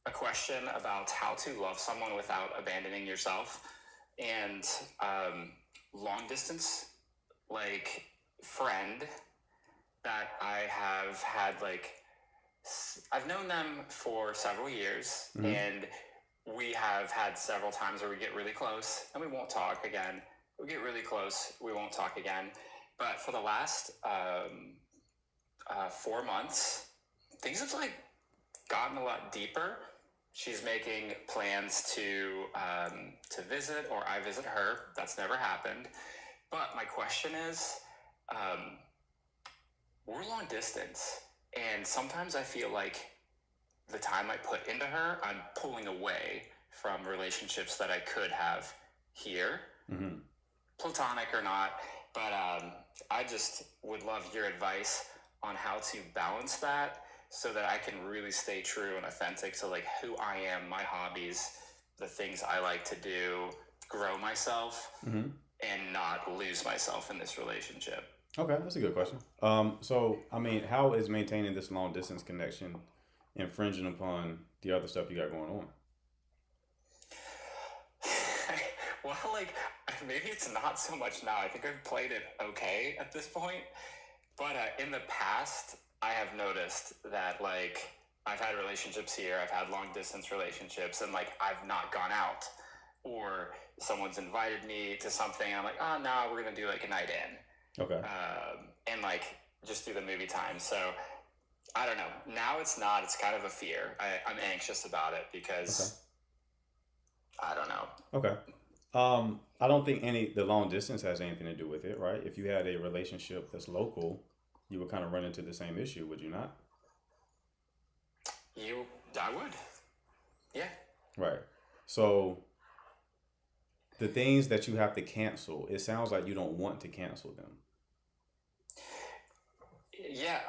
a question about how to love someone without abandoning yourself. And long distance, like, friend that I have had, like, I've known them for several years, Mm-hmm. and we have had several times where we get really close and we won't talk again. We get really close, we won't talk again. But for the last 4 months, things have like gotten a lot deeper. She's making plans to visit, or I visit her. That's never happened. But my question is, um, we're long distance, and sometimes I feel like the time I put into her, I'm pulling away from relationships that I could have here, Mm-hmm. platonic or not. But I just would love your advice on how to balance that so that I can really stay true and authentic to like who I am, my hobbies, the things I like to do, grow myself, Mm-hmm. and not lose myself in this relationship. Okay, that's a good question. So I mean, how is maintaining this long distance connection infringing upon the other stuff you got going on? Well, like, maybe it's not so much now. I think I've played it okay at this point. But in the past, I have noticed that, like, I've had relationships here, I've had long distance relationships, and, like, I've not gone out. Or someone's invited me to something, and I'm like, oh, no, we're going to do, like, a night in. Okay. And, like, just do the movie time. So, I don't know. Now it's not. It's kind of a fear. I'm anxious about it Okay. because, I don't know. Okay. I don't think any the long distance has anything to do with it, right? If you had a relationship that's local, you would kind of run into the same issue, would you not? You, I would. Yeah. Right. So the things that you have to cancel, it sounds like you don't want to cancel them. Yeah,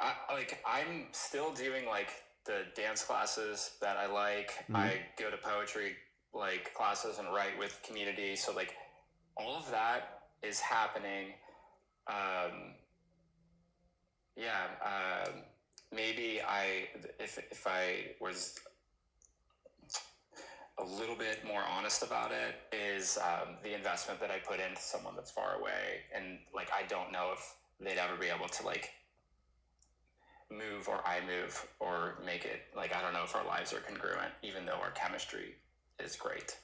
I'm still doing like the dance classes that I like. Mm-hmm. I go to poetry like classes and write with community. So like all of that is happening. Um, yeah, maybe if I was a little bit more honest about it, is the investment that I put into someone that's far away, and like I don't know if they'd ever be able to like move or I move or make it like I don't know if our lives are congruent, even though our chemistry is great.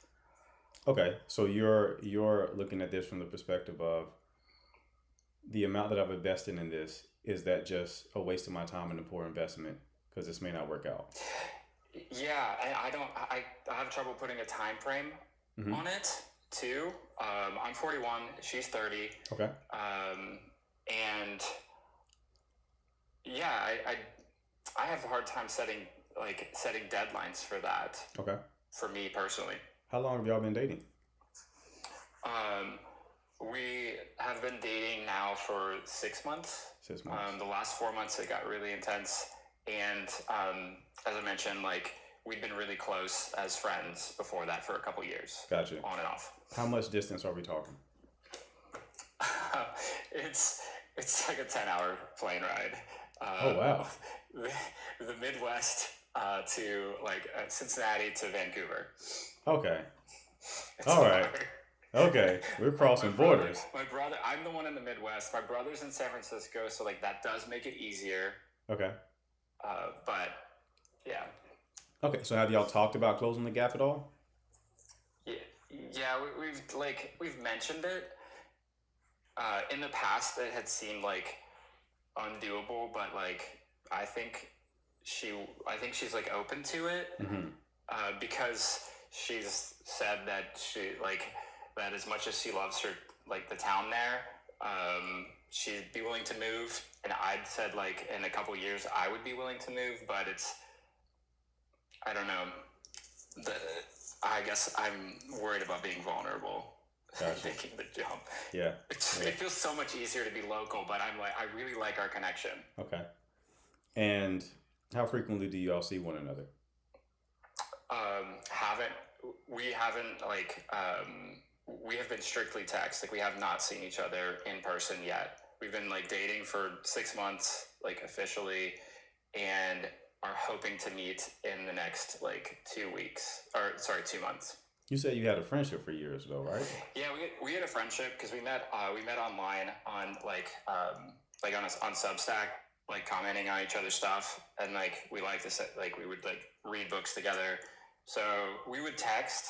Okay. So you're looking at this from the perspective of the amount that I've invested in this, is that just a waste of my time and a poor investment because this may not work out. Yeah, I don't. I have trouble putting a time frame Mm-hmm. on it too. I'm 41. She's 30. Okay. Um, and yeah, I have a hard time setting deadlines for that. Okay. For me personally, How long have y'all been dating? um, we have been dating now for 6 months. 6 months. The last 4 months it got really intense, and as I mentioned, like we'd been really close as friends before that for a couple years, Gotcha. on and off. How much distance are we talking? it's it's like a 10-hour plane ride. Oh Um, wow. the Midwest to like Cincinnati to Vancouver. Okay. It's All right. far. Okay. We're my crossing brother, borders. my brother. I'm the one in the Midwest. My brother's in San Francisco, so like that does make it easier. Okay. But yeah, Okay. So have y'all talked about closing the gap at all? yeah, yeah. We've mentioned it in the past. It had seemed like undoable, but like I think she, I think she's like open to it Mm-hmm. because she's said that she like that as much as she loves her like the town there, she'd be willing to move, and I'd said like in a couple years I would be willing to move, but it's I don't know the I guess I'm worried about being vulnerable. Gotcha. Making the jump. Yeah. Yeah. It feels so much easier to be local, but I'm like, I really like our connection. Okay. And how frequently do y'all see one another? Haven't we haven't like we have been strictly text. Like we have not seen each other in person yet. We've been like dating for 6 months, like officially, and are hoping to meet in the next like 2 weeks, or sorry, 2 months. You said you had a friendship for years though, right? Yeah, we had a friendship because we met online on like on Substack, like commenting on each other's stuff, and like we like to say, like we would like read books together. So we would text,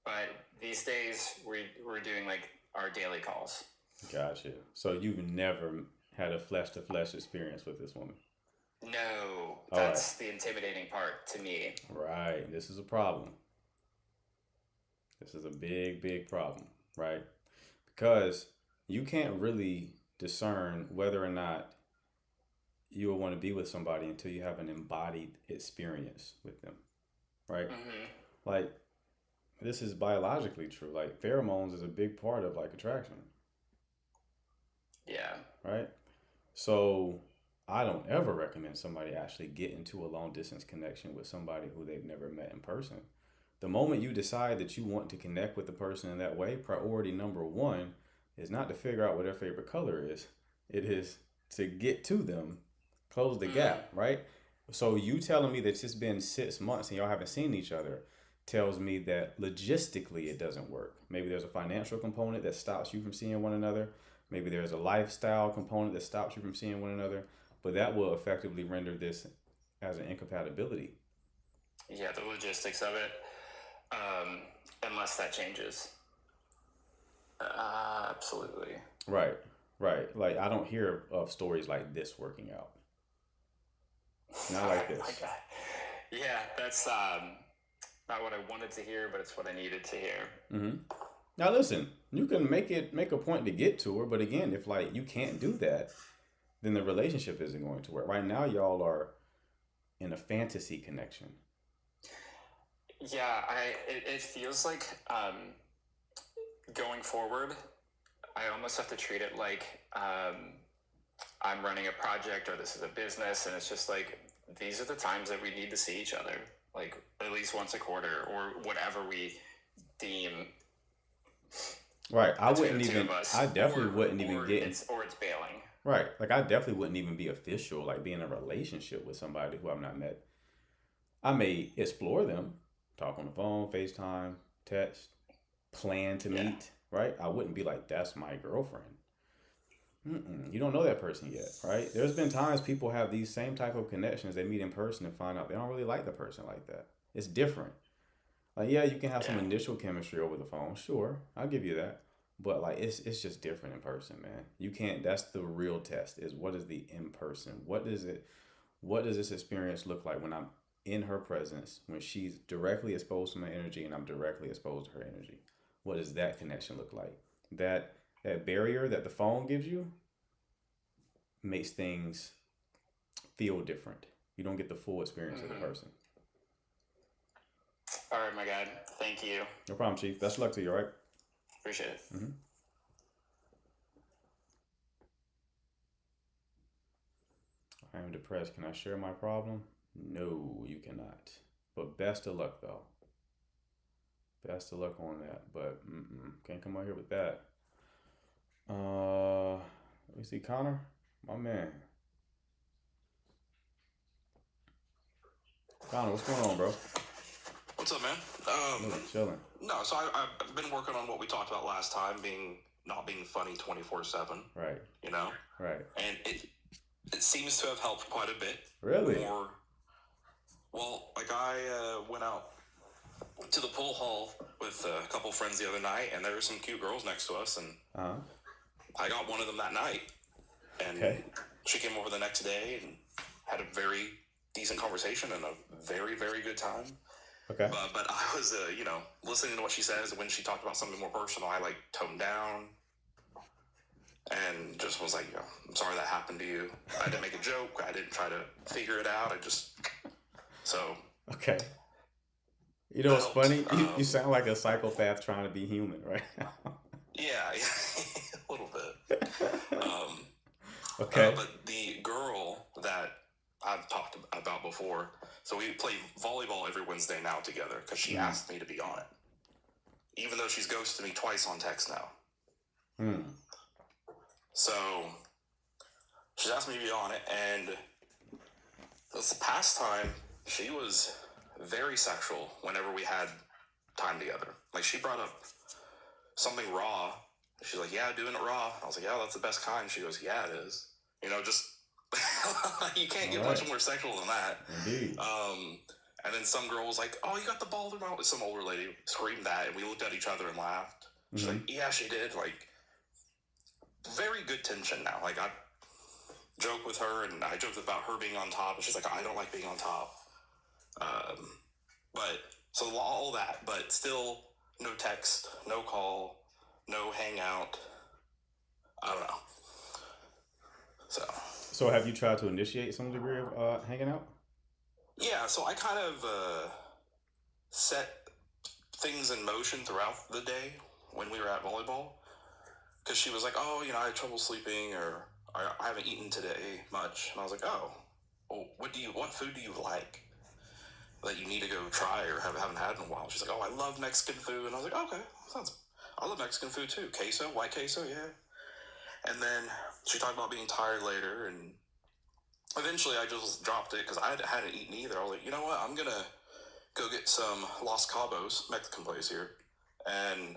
but these days we're doing like our daily calls. Gotcha. So you've never had a flesh to flesh experience with this woman. No, All right. that's the intimidating part to me. Right. This is a problem. This is a big, big problem, right? Because you can't really discern whether or not you will want to be with somebody until you have an embodied experience with them, right? Hmm. Like, this is biologically true. Like, pheromones is a big part of like attraction, Yeah. right? So, I don't ever recommend somebody actually get into a long distance connection with somebody who they've never met in person. The moment you decide that you want to connect with the person in that way, priority number one is not to figure out what their favorite color is. It is to get to them, close the Mm. gap, right? So you telling me that it's been 6 months and y'all haven't seen each other tells me that logistically it doesn't work. Maybe there's a financial component that stops you from seeing one another. Maybe there's a lifestyle component that stops you from seeing one another. But that will effectively render this as an incompatibility. Yeah, the logistics of it. Um, unless that changes. Absolutely. Right, right. Like I don't hear of stories like this working out. Not like Oh my this. god. Yeah, that's not what I wanted to hear, but it's what I needed to hear. Hmm. Now listen, you can make a point to get to her, but again, if like you can't do that, then the relationship isn't going to work. Right now, y'all are in a fantasy connection. Yeah, it feels like going forward, I almost have to treat it like I'm running a project or this is a business, and it's just like these are the times that we need to see each other, like at least once a quarter or whatever we deem Right. I between wouldn't the two even. of us, I definitely wouldn't even get in. it's bailing. Right. Like I definitely wouldn't even be official. Like be in a relationship with somebody who I've not met. I may explore them, talk on the phone, FaceTime, text, plan to Yeah. meet, right? I wouldn't be like, that's my girlfriend. Mm-mm. You don't know that person yet, right? There's been times people have these same type of connections. They meet in person and find out they don't really like the person like that. It's different. Like, yeah, you can have some Yeah. initial chemistry over the phone. Sure, I'll give you that. But like, it's just different in person, man. You can't. That's the real test. Is what is the in person? What is it? What does this experience look like when I'm in her presence, when she's directly exposed to my energy and I'm directly exposed to her energy? What does that connection look like? That barrier that the phone gives you makes things feel different. You don't get the full experience of the Hmm. person. All right, my God. Thank you. No problem, Chief. Best of luck to you, all right? Appreciate it. Mm-hmm. I am depressed. Can I share my problem? No, you cannot. But best of luck, though. Best of luck on that. But can't come out here with that. Let me see, Connor, my man. Connor, what's going on, bro? What's up, man? Chilling. No, so I've been working on what we talked about last time, not being funny 24/7. Right. You know, Right. and it seems to have helped quite a bit. Really? More. Well, like I went out to the pool hall with a couple friends the other night, and there were some cute girls next to us, and Uh huh. I got one of them that night, and Okay. she came over the next day and had a very decent conversation and a very, very good time. Okay. But I was, listening to what she says. When she talked about something more personal, I like toned down and just was like, I'm sorry that happened to you. I didn't make a joke. I didn't try to figure it out. So. Okay. You know what's funny? You Um, sound like a psychopath trying to be human right now. Yeah, a little bit. Okay. But the girl that I've talked about before, so we play volleyball every Wednesday now together because she asked me to be on it. Even though she's ghosted me twice on text now. Hmm. So she's asked me to be on it, and This past time, she was very sexual whenever we had time together. Like, she brought up something raw. She's like, yeah, doing it raw. I was like, yeah, that's the best kind. She goes, yeah, it is. You know, just you can't get much more sexual than that. Indeed. And then some girl was like, oh, you got the ball in her mouth. Some older lady screamed that, and we looked at each other and laughed. She's like, yeah, she did. Like, very good tension now. Like, I joke with her, and I joked about her being on top, and she's like, I don't like being on top. But so all that, but still no text, no call, no hangout. I don't know. So have you tried to initiate some degree of hanging out? Yeah, so I kind of set things in motion throughout the day when we were at volleyball, because she was like, oh, you know, I had trouble sleeping, or I haven't eaten today much. And I was like, oh, well, what food do you like that you need to go try or haven't had in a while? She's like, oh, I love Mexican food. And I was like, okay, I love Mexican food too. Queso, white queso, yeah. And then she talked about being tired later, and eventually I just dropped it because I hadn't eaten either. I was like, you know what, I'm gonna go get some Los Cabos, Mexican place here. And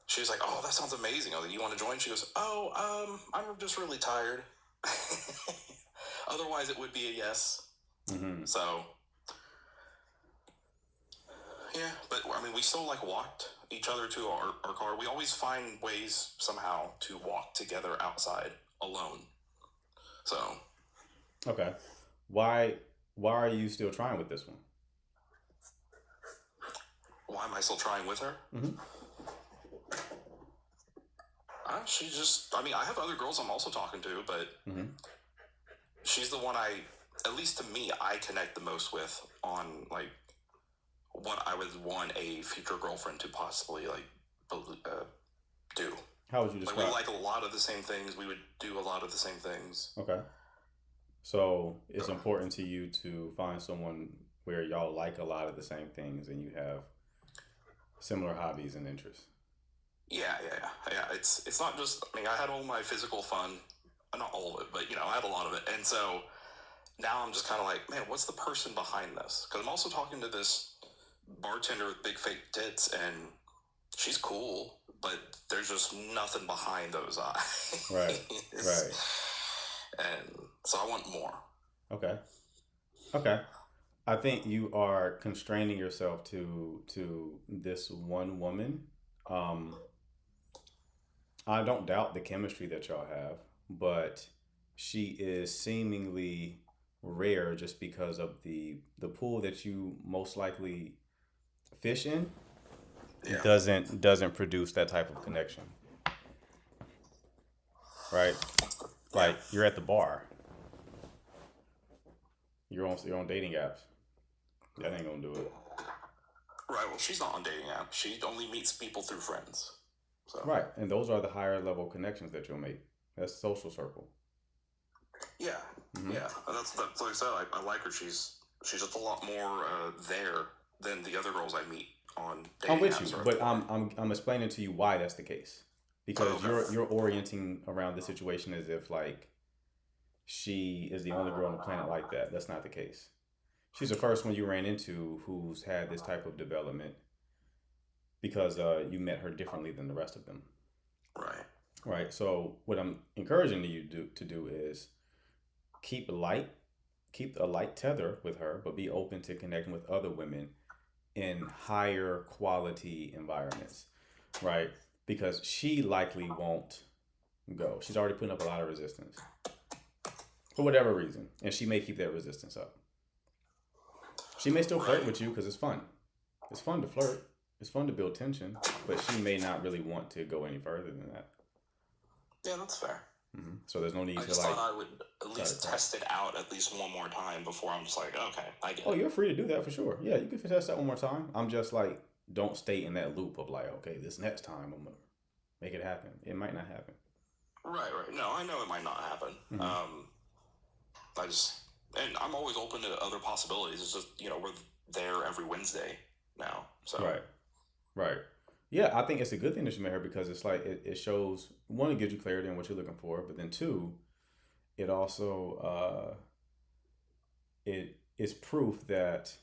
she was like, oh, that sounds amazing. I was like, you want to join? She goes, oh, I'm just really tired. Otherwise it would be a yes. Mm-hmm. So yeah, but I mean, we still like walked each other to our car. We always find ways somehow to walk together outside alone. So Okay. Why are you still trying with this one? why am I still trying with her? Mm-hmm. She just, I mean, I have other girls I'm also talking to, but she's the one at least to me, I connect the most with on, like, what I would want a future girlfriend to possibly, like, do. How would you Like, describe? we like a lot of the same things. We would do a lot of the same things. Okay. So it's important to you to find someone where y'all like a lot of the same things and you have similar hobbies and interests. Yeah. It's not just, I mean, I had all my physical fun, not all of it, but, you know, I had a lot of it. And so now I'm just kind of like, man, what's the person behind this? Because I'm also talking to this bartender with big fake tits, and she's cool, but there's just nothing behind those eyes. Right. Right. And so I want more. Okay. I think you are constraining yourself to this one woman. I don't doubt the chemistry that y'all have, but she is seemingly rare just because of the pool that you most likely fish in doesn't produce that type of connection. Right? Like, you're at the bar. You're on dating apps. That ain't gonna do it. Right, well, she's not on dating apps. She only meets people through friends. So. Right, and those are the higher level connections that you'll make. That's social circle. Yeah, yeah. And that's like I said. I like her. She's just a lot more there than the other girls I meet on dating I'm with apps. you, but I'm explaining to you why that's the case, because you're orienting around the situation as if like she is the only girl on the planet like that. That's not the case. She's the first one you ran into who's had this type of development because you met her differently than the rest of them. Right. Right. So what I'm encouraging you to do is keep a light tether with her, but be open to connecting with other women in higher quality environments. Right. Because she likely won't go. She's already putting up a lot of resistance for whatever reason, and she may keep that resistance up. She may still flirt with you because it's fun. It's fun to flirt. It's fun to build tension, but she may not really want to go any further than that. Yeah, that's fair. Mm-hmm. So there's no need I to just like. thought I would at least test it out at least one more time before I'm just like, okay, I get it. Oh, you're free to do that for sure. Yeah, you can test that one more time. I'm just like, don't stay in that loop of like, okay, this next time I'm gonna make it happen. It might not happen. Right. No, I know it might not happen. Mm-hmm. And I'm always open to other possibilities. It's just, you know, we're there every Wednesday now. So Right. Yeah, I think it's a good thing that you met her because it's like it shows, one, it gives you clarity on what you're looking for, but then two, it also it is proof that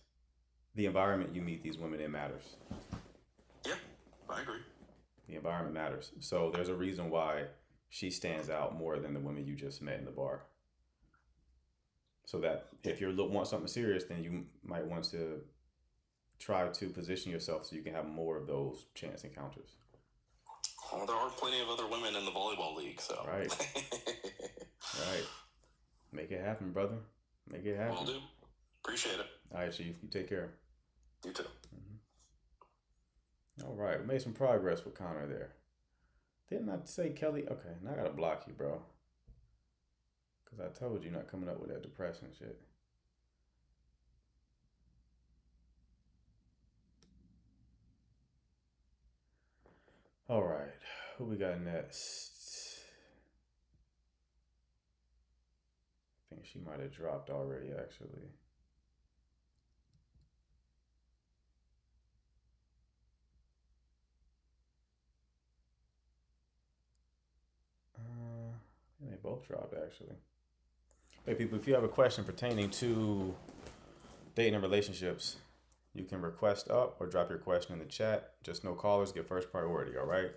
the environment you meet these women in matters. Yeah, I agree. The environment matters. So there's a reason why she stands out more than the women you just met in the bar. So that if you want something serious, then you might want to try to position yourself so you can have more of those chance encounters. Well, there are plenty of other women in the volleyball league, so. Right. Right. Make it happen, brother. Make it happen. Will do. Appreciate it. All right, Chief. You take care. You too. All right. We made some progress with Connor there. Didn't I say Kelly? Okay, now I got to block you, bro. Because I told you not coming up with that depressing shit. All right. Who we got next? I think she might have dropped already, actually. They both dropped, actually. Hey, people, if you have a question pertaining to dating and relationships, you can request up or drop your question in the chat. Just no callers get first priority, all right?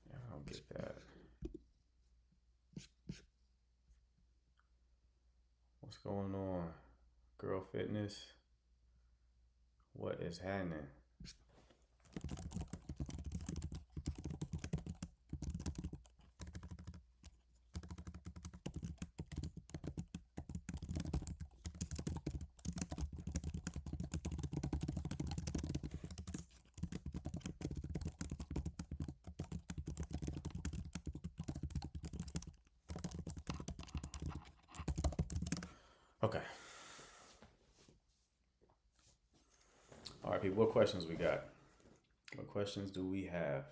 Yeah, I don't get that. What's going on? Girl Fitness? What is happening? Okay. All right, people, what questions we got? What questions do we have?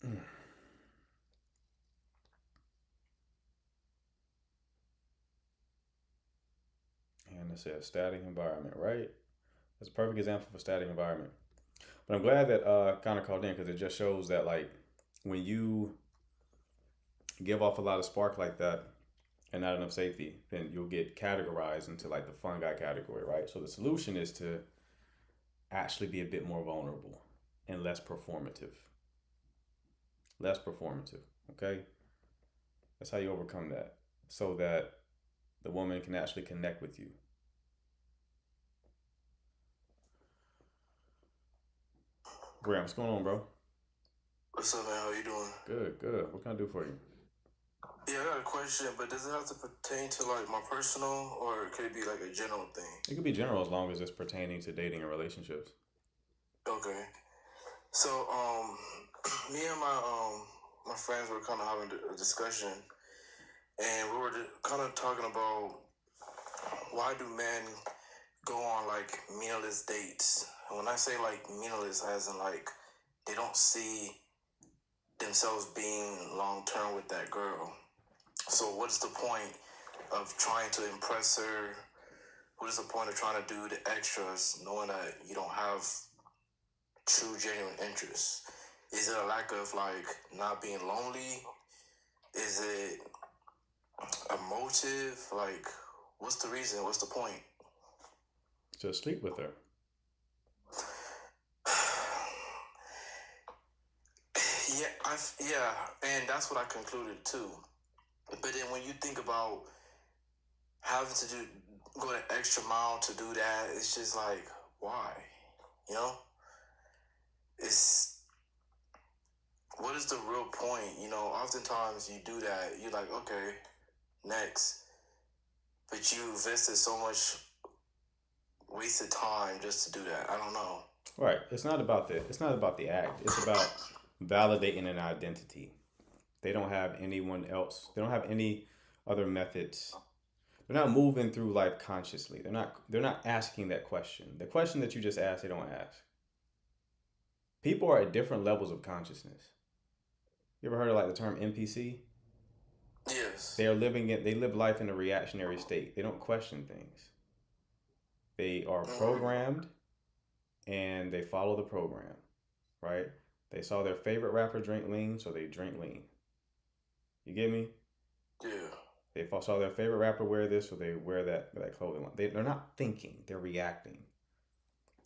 And it says static environment, right? That's a perfect example for static environment. But I'm glad that Connor called in because it just shows that, like, when you give off a lot of spark like that and not enough safety, then you'll get categorized into like the fun guy category, right? So the solution is to actually be a bit more vulnerable and less performative. Less performative, okay? That's how you overcome that, so that the woman can actually connect with you. Graham, what's going on, bro? What's up, man? How you doing? Good, good. What can I do for you? Yeah, I got a question, but does it have to pertain to like my personal, or could it be like a general thing? It could be general as long as it's pertaining to dating and relationships. Okay. So, me and my friends were kind of having a discussion, and we were kind of talking about why do men go on like meaningless dates? And when I say like meaningless, as in like they don't see themselves being long term with that girl. So what's the point of trying to impress her? What is the point of trying to do the extras knowing that you don't have true genuine interest? Is it a lack of like not being lonely? Is it a motive? Like, what's the reason? What's the point? Just sleep with her. Yeah, and that's what I concluded too. But then when you think about having to go the extra mile to do that, it's just like, why? You know? What is the real point? You know, oftentimes you do that, you're like, okay, next. But you invested so much wasted time just to do that. I don't know. Right. It's not about the act. It's about validating an identity. They don't have anyone else. They don't have any other methods. They're not moving through life consciously. They're not asking that question. The question that you just asked, they don't ask. People are at different levels of consciousness. You ever heard of like the term NPC? Yes. They live life in a reactionary state. They don't question things. They are programmed and they follow the program, right? They saw their favorite rapper drink lean, so they drink lean. You get me? Yeah. They saw their favorite rapper wear this, so they wear that clothing line. They're not thinking, they're reacting.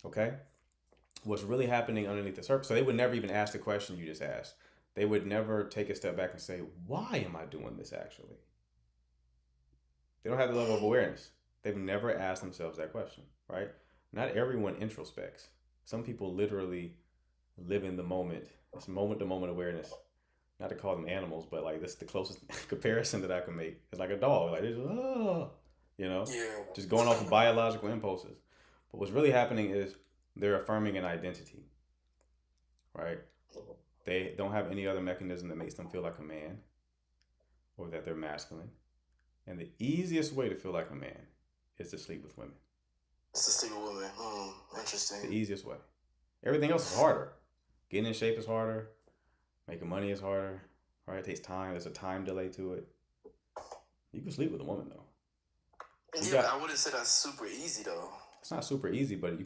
Okay? What's really happening underneath the surface, so they would never even ask the question you just asked. They would never take a step back and say, why am I doing this actually? They don't have the level of awareness. They've never asked themselves that question, right? Not everyone introspects. Some people literally live in the moment. It's moment to moment awareness. Not to call them animals, but like this is the closest comparison that I can make. It's like a dog, like they just Yeah. just going off of biological impulses. But what's really happening is they're affirming an identity, right? They don't have any other mechanism that makes them feel like a man or that they're masculine. And the easiest way to feel like a man is to sleep with women. It's a single woman. Interesting. The easiest way. Everything else is harder. Getting in shape is harder. Making money is harder. Right? It takes time. There's a time delay to it. You can sleep with a woman though. But I wouldn't say that's super easy though. It's not super easy, but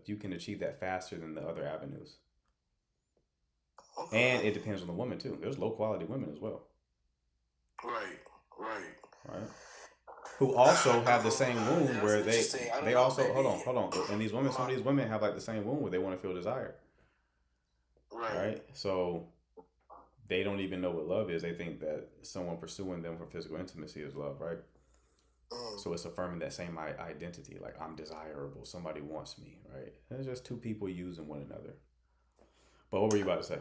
you can achieve that faster than the other avenues. Okay. And it depends on the woman too. There's low quality women as well. Right. Who also have the same wound where they also hold on. And these women, some of these women have like the same wound where they want to feel desired. Right. So they don't even know what love is. They think that someone pursuing them for physical intimacy is love, right? So it's affirming that same identity, like I'm desirable, somebody wants me, right? And it's just two people using one another. But what were you about to say?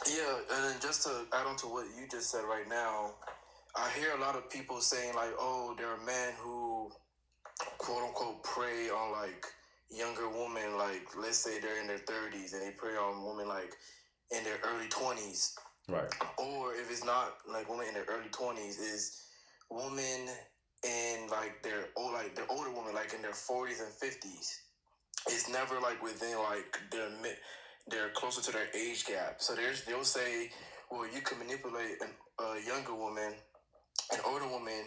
Yeah, and then just to add on to what you just said right now, I hear a lot of people saying like, oh, there are men who quote unquote prey on like younger women, like let's say they're in their 30s and they prey on women like in their early 20s. Right. Or if it's not like women in their early 20s, is women in like their older women like in their 40s and 50s. It's never like within like they're closer to their age gap. So they'll say, well, you can manipulate a younger woman, an older woman.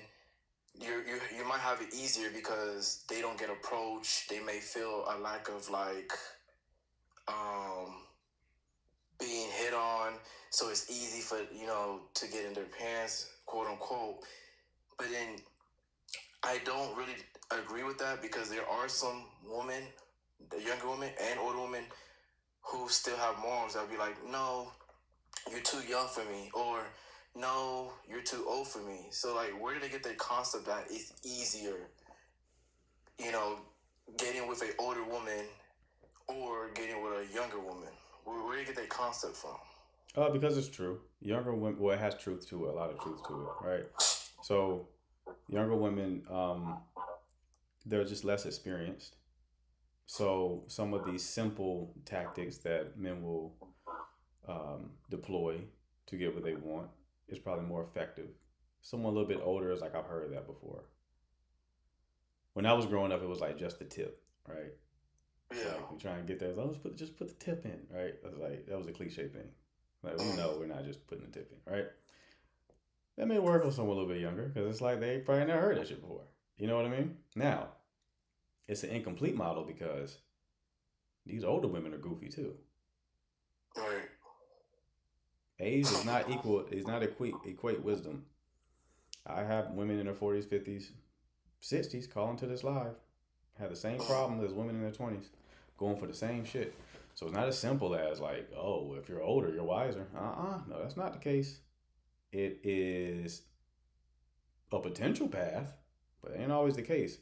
You might have it easier because they don't get approached. They may feel a lack of like being hit on, so it's easy for to get in their pants, quote unquote. But then I don't really agree with that because there are some women, the younger women and older women, who still have morals. That'll be like, no, you're too young for me, or no, you're too old for me. So like, where did they get the concept that it's easier, getting with an older woman or getting with a younger woman? Where do you get that concept from? Because it's true. Younger women, well, it has truth to it, a lot of truth to it, right? So, younger women, they're just less experienced. So, some of these simple tactics that men will deploy to get what they want is probably more effective. Someone a little bit older is like, I've heard that before. When I was growing up, it was like just the tip, right? Yeah. Like we try and get there. Oh, just put the tip in, right? That was a cliche thing. Like we know we're not just putting the tip in, right? That may work on someone a little bit younger because it's like they probably never heard that shit before. You know what I mean? Now, it's an incomplete model because these older women are goofy too. Right. Age is not equal. Is not equate wisdom. I have women in their 40s, 50s, 60s calling to this live. Have the same problems as women in their 20s, going for the same shit. So it's not as simple as like, oh, if you're older, you're wiser. No, that's not the case. It is a potential path, but it ain't always the case.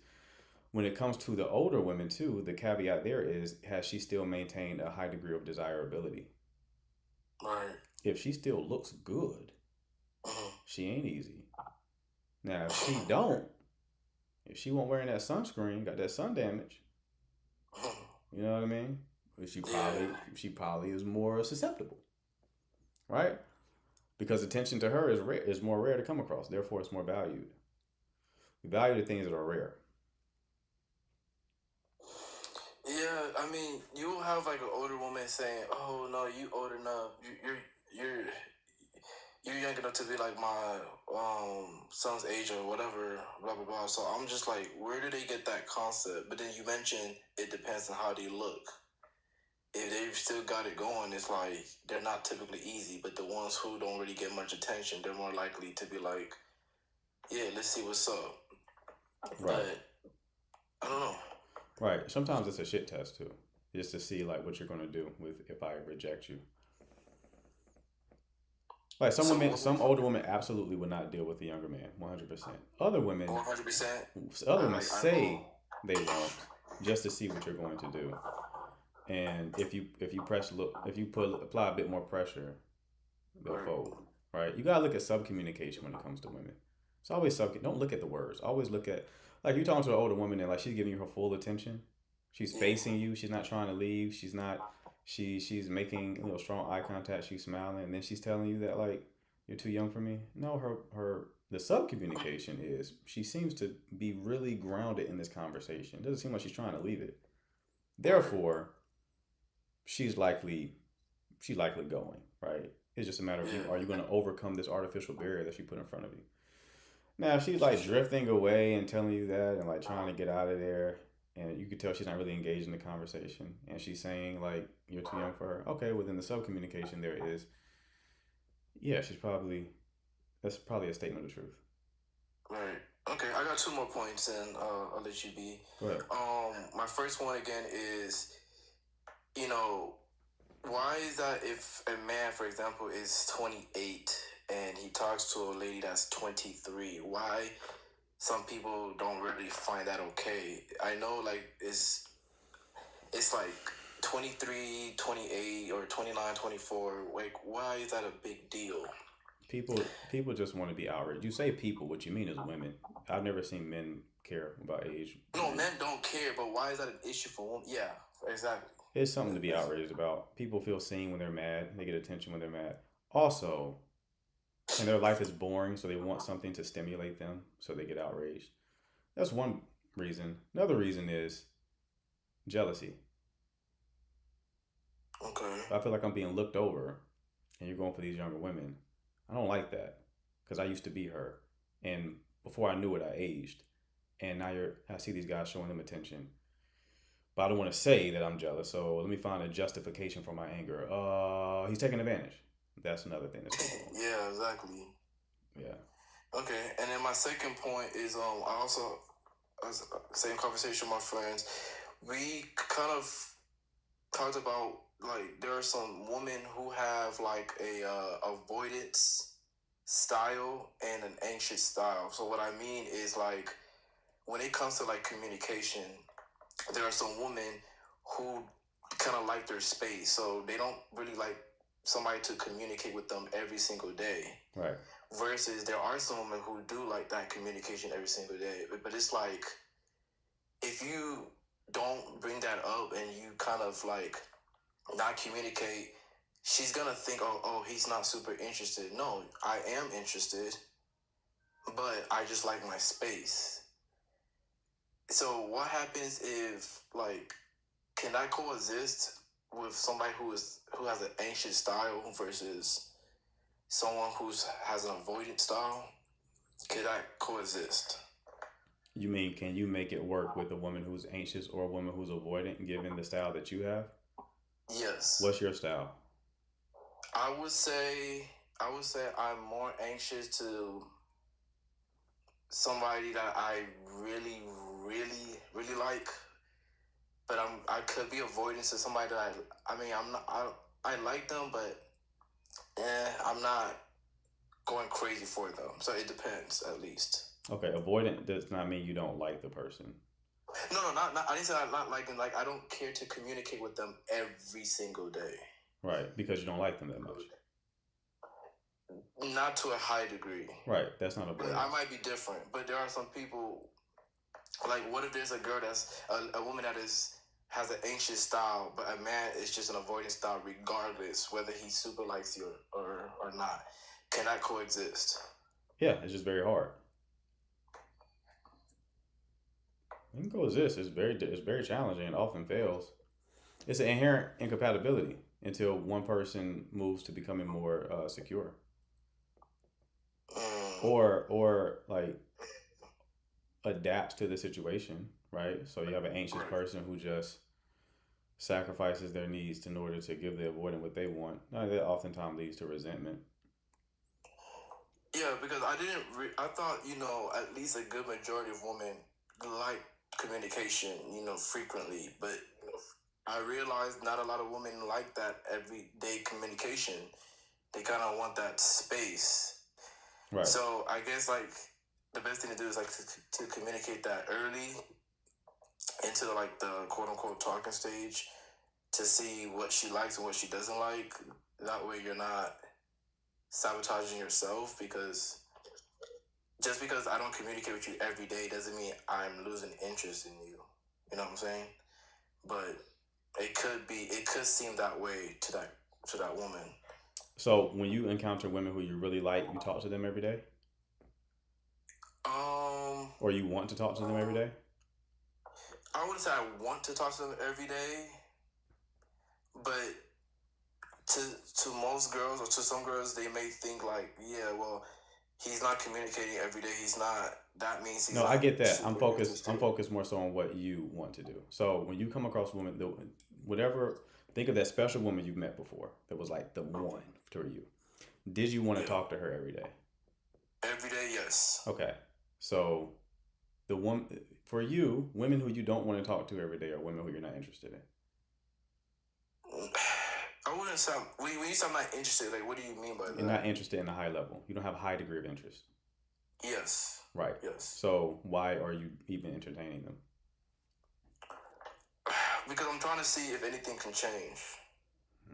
When it comes to the older women too, the caveat there is, has she still maintained a high degree of desirability? Right. If she still looks good, she ain't easy. Now, if she don't, if she won't wearing that sunscreen, got that sun damage, you know what I mean? She probably is more susceptible, right? Because attention to her is more rare to come across. Therefore, it's more valued. We value the things that are rare. Yeah, I mean, you will have like an older woman saying, "Oh no, you old enough. you're young enough to be like my son's age or whatever, blah blah blah. So I'm just like, where do they get that concept? But then you mentioned it depends on how they look. If they've still got it going, it's like they're not typically easy. But the ones who don't really get much attention, they're more likely to be like, yeah, let's see what's up. Right. But I don't know. Right. Sometimes it's a shit test too, just to see like what you're gonna do with if I reject you. Like some So women, some older women absolutely would not deal with a younger man, 100%. Other women, 100%. other women I say know. they won't, just to see what you're going to do. And if you press look, if you put apply a bit more pressure, they'll Right. fold. Right? You gotta look at sub communication when it comes to women. It's always sub. Don't look at the words. Always look at like you're talking to an older woman and like she's giving you her full attention. She's Yeah. facing you. She's not trying to leave. She's not. She's making strong eye contact. She's smiling, and then she's telling you that like you're too young for me. No, her the sub communication is she seems to be really grounded in this conversation. It doesn't seem like she's trying to leave it. Therefore, she's likely going right. It's just a matter of Yeah. are you going to overcome this artificial barrier that she put in front of you. Now, if she's like drifting away and telling you that and like trying to get out of there, and you could tell she's not really engaged in the conversation, and she's saying like you're too young for her. Okay, within the sub communication there is, yeah, that's probably a statement of truth. Right. Okay, I got two more points and I'll let you be. Go ahead. My first one again is, you know, why is that if a man, for example, is 28 and he talks to a lady that's 23, why some people don't really find that okay? I know like it's like 23, 28 or 29, 24. Like why is that a big deal? People just want to be outraged. You say people, what you mean is women. I've never seen men care about age. No, men don't care, but why is that an issue for women? Yeah, exactly. It's something to be outraged about. People feel seen when they're mad. They get attention when they're mad. Also, and their life is boring, so they want something to stimulate them, so they get outraged. That's one reason. Another reason is jealousy. Okay. If I feel like I'm being looked over, and you're going for these younger women, I don't like that because I used to be her, and before I knew it, I aged, and now I see these guys showing them attention, but I don't want to say that I'm jealous. So let me find a justification for my anger. He's taking advantage. That's another thing that's going on. Yeah, exactly. Yeah. Okay, and then my second point is I also same conversation with my friends. We kind of talked about like there are some women who have like a avoidance style and an anxious style. So what I mean is like when it comes to like communication, there are some women who kind of like their space, so they don't really like somebody to communicate with them every single day. Right. Versus there are some women who do like that communication every single day. But it's like if you don't bring that up and you kind of like not communicate, she's gonna think, oh, he's not super interested. No, I am interested, but I just like my space. So what happens if like can I coexist with somebody who has an anxious style versus someone has an avoidant style? Could I coexist? You mean can you make it work with a woman who's anxious or a woman who's avoidant, given the style that you have? Yes. What's your style? I would say I'm more anxious to somebody that I really, really, really like, but I could be avoiding to somebody that I'm not I like them, but I'm not going crazy for them. So it depends, at least. Okay, avoidant does not mean you don't like the person. No, not I didn't say I'm not liking. Like I don't care to communicate with them every single day. Right, because you don't like them that much. Not to a high degree. Right, that's not avoidant. I might be different, but there are some people. Like, what if there's a girl that's a woman that has an anxious style, but a man is just an avoidant style, regardless whether he super likes you or not? Can that coexist? Yeah, it's just very hard. It can coexist. It's very challenging and often fails. It's an inherent incompatibility until one person moves to becoming more secure. or like adapts to the situation, right? So you have an anxious Right. person who just sacrifices their needs in order to give the avoidant what they want. Now, that oftentimes leads to resentment. Yeah, because I thought, at least a good majority of women like communication, frequently. But I realized not a lot of women like that everyday communication. They kind of want that space. Right. So I guess like the best thing to do is like to communicate that early into like the quote unquote talking stage to see what she likes and what she doesn't like. That way you're not sabotaging yourself, because just because I don't communicate with you every day doesn't mean I'm losing interest in you. You know what I'm saying? But it could seem that way to that woman. So when you encounter women who you really like, you talk to them every day, Um, or you want to talk to them every day. I wouldn't say I want to talk to them every day, but to most girls or to some girls, they may think like, yeah, well, he's not communicating every day. He's not. That means he's No, I not get that. I'm super focused. I'm interested. focused more so on what you want to do. So when you come across a woman, whatever, think of that special woman you've met before that was like the one for you. Did you want to Yeah, talk to her every day? every day, yes. Okay. So the one for you, women who you don't want to talk to every day are women who you're not interested in. I wouldn't say when you say I'm not interested. Like, what do you mean by You're that? not interested in a high level. You don't have a high degree of interest. Yes, Right. yes. So why are you even entertaining them? Because I'm trying to see if anything can change.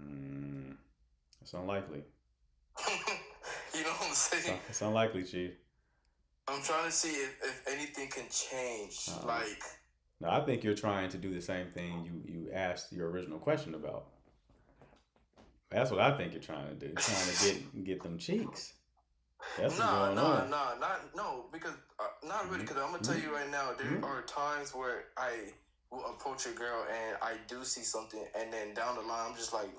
Mm, it's unlikely. You know what I'm saying? It's unlikely, Chief. I'm trying to see if anything can change. Uh, Like, now, I think you're trying to do the same thing you asked your original question about. That's what I think you're trying to do. You're trying to get them cheeks. That's what's going on. not no, because not really. Because I'm gonna tell Mm-hmm. you right now, there Mm-hmm. are times where I will approach a girl and I do see something, and then down the line, I'm just like,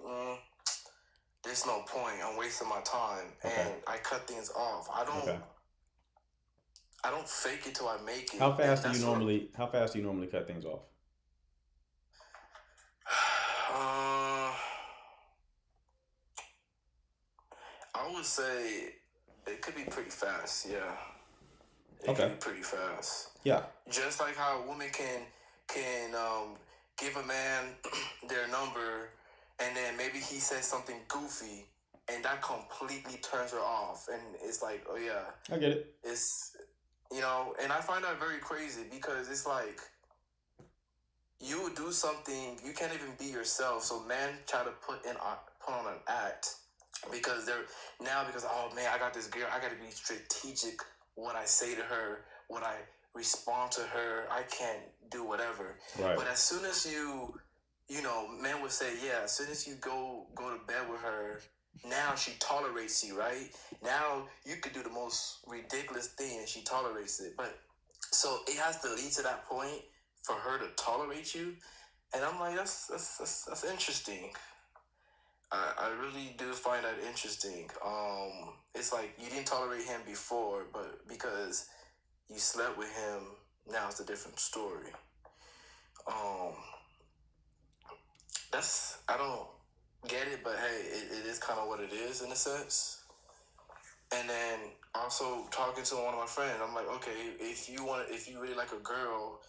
there's no point. I'm wasting my time, Okay. and I cut things off. Okay. I don't fake it till I make it, How and fast do you that's what. normally cut things off? I would say it could be pretty fast. Yeah, it could Okay. be pretty fast. Yeah. Just like how a woman can give a man their number, and then maybe he says something goofy, and that completely turns her off, and it's like, oh yeah, I get it. it's and I find that very crazy, because it's like you would do something, you can't even be yourself, so men try to put on an act, because oh man, I got this girl, I got to be strategic what I say to her, what I respond to her. I can't do whatever. Right. But as soon as men would say, yeah, as soon as you go to bed with her, now she tolerates you, right? Now you could do the most ridiculous thing and she tolerates it. But so it has to lead to that point for her to tolerate you. And I'm like, that's interesting. I really do find that interesting. It's like you didn't tolerate him before, but because you slept with him, now it's a different story. I don't get it, but hey, it is kind of what it is in a sense. And then also talking to one of my friends, I'm like, okay, if you really like a girl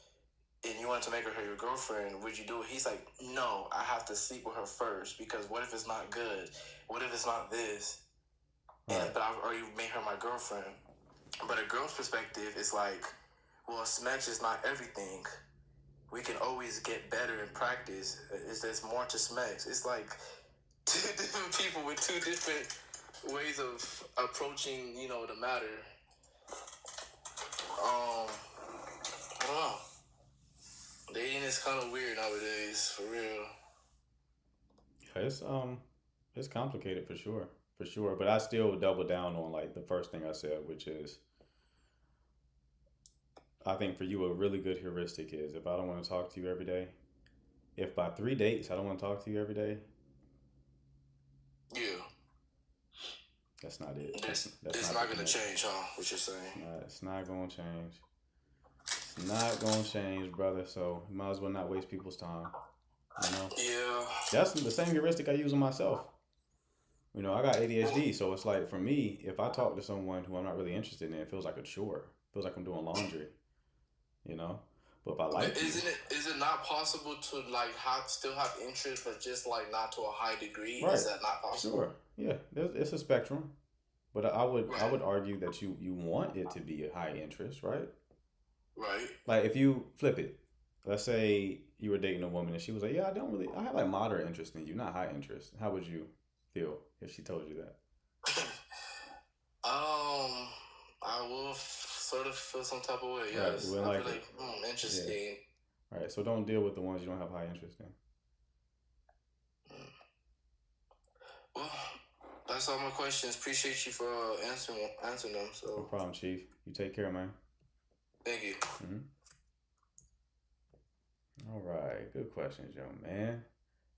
and you wanted to make her your girlfriend, would you do it? He's like, no, I have to sleep with her first, because what if it's not good? What if it's not this? Right. But I've already made her my girlfriend. But a girl's perspective is like, well, Smash is not everything. We can always get better in practice. There's more to Smash. It's like two different people with two different ways of approaching, the matter. I don't know. Dating is kind of weird nowadays, for real. It's complicated for sure. But I still double down on like the first thing I said, which is I think for you a really good heuristic is if I don't want to talk to you every day, if by 3 dates I don't want to talk to you every day, Yeah. That's not it. It's not gonna change, huh? What you're saying? It's not gonna change. It's not gonna change, brother. So you might as well not waste people's time. You know. Yeah. That's the same heuristic I use on myself. You know, I got ADHD, so it's like for me, if I talk to someone who I'm not really interested in, it feels like a chore. It feels like I'm doing laundry. You know. But if I like you, Is it not possible to like still have interest, but just like not to a high degree? right? Is that not possible? Sure. Yeah. It's a spectrum. But I would Right. argue that you want it to be a high interest, right? Right. Like if you flip it, let's say you were dating a woman and she was like, "Yeah, I have like moderate interest in you, not high interest." How would you feel if she told you that? I will sort of feel some type of way. Right, Yes, you wouldn't I'd like be it. like, interesting. All right, so don't deal with the ones you don't have high interest in. Well, that's all my questions. Appreciate you for answering them. No So problem, Chief. You take care, man. thank you. All right, good questions, young man.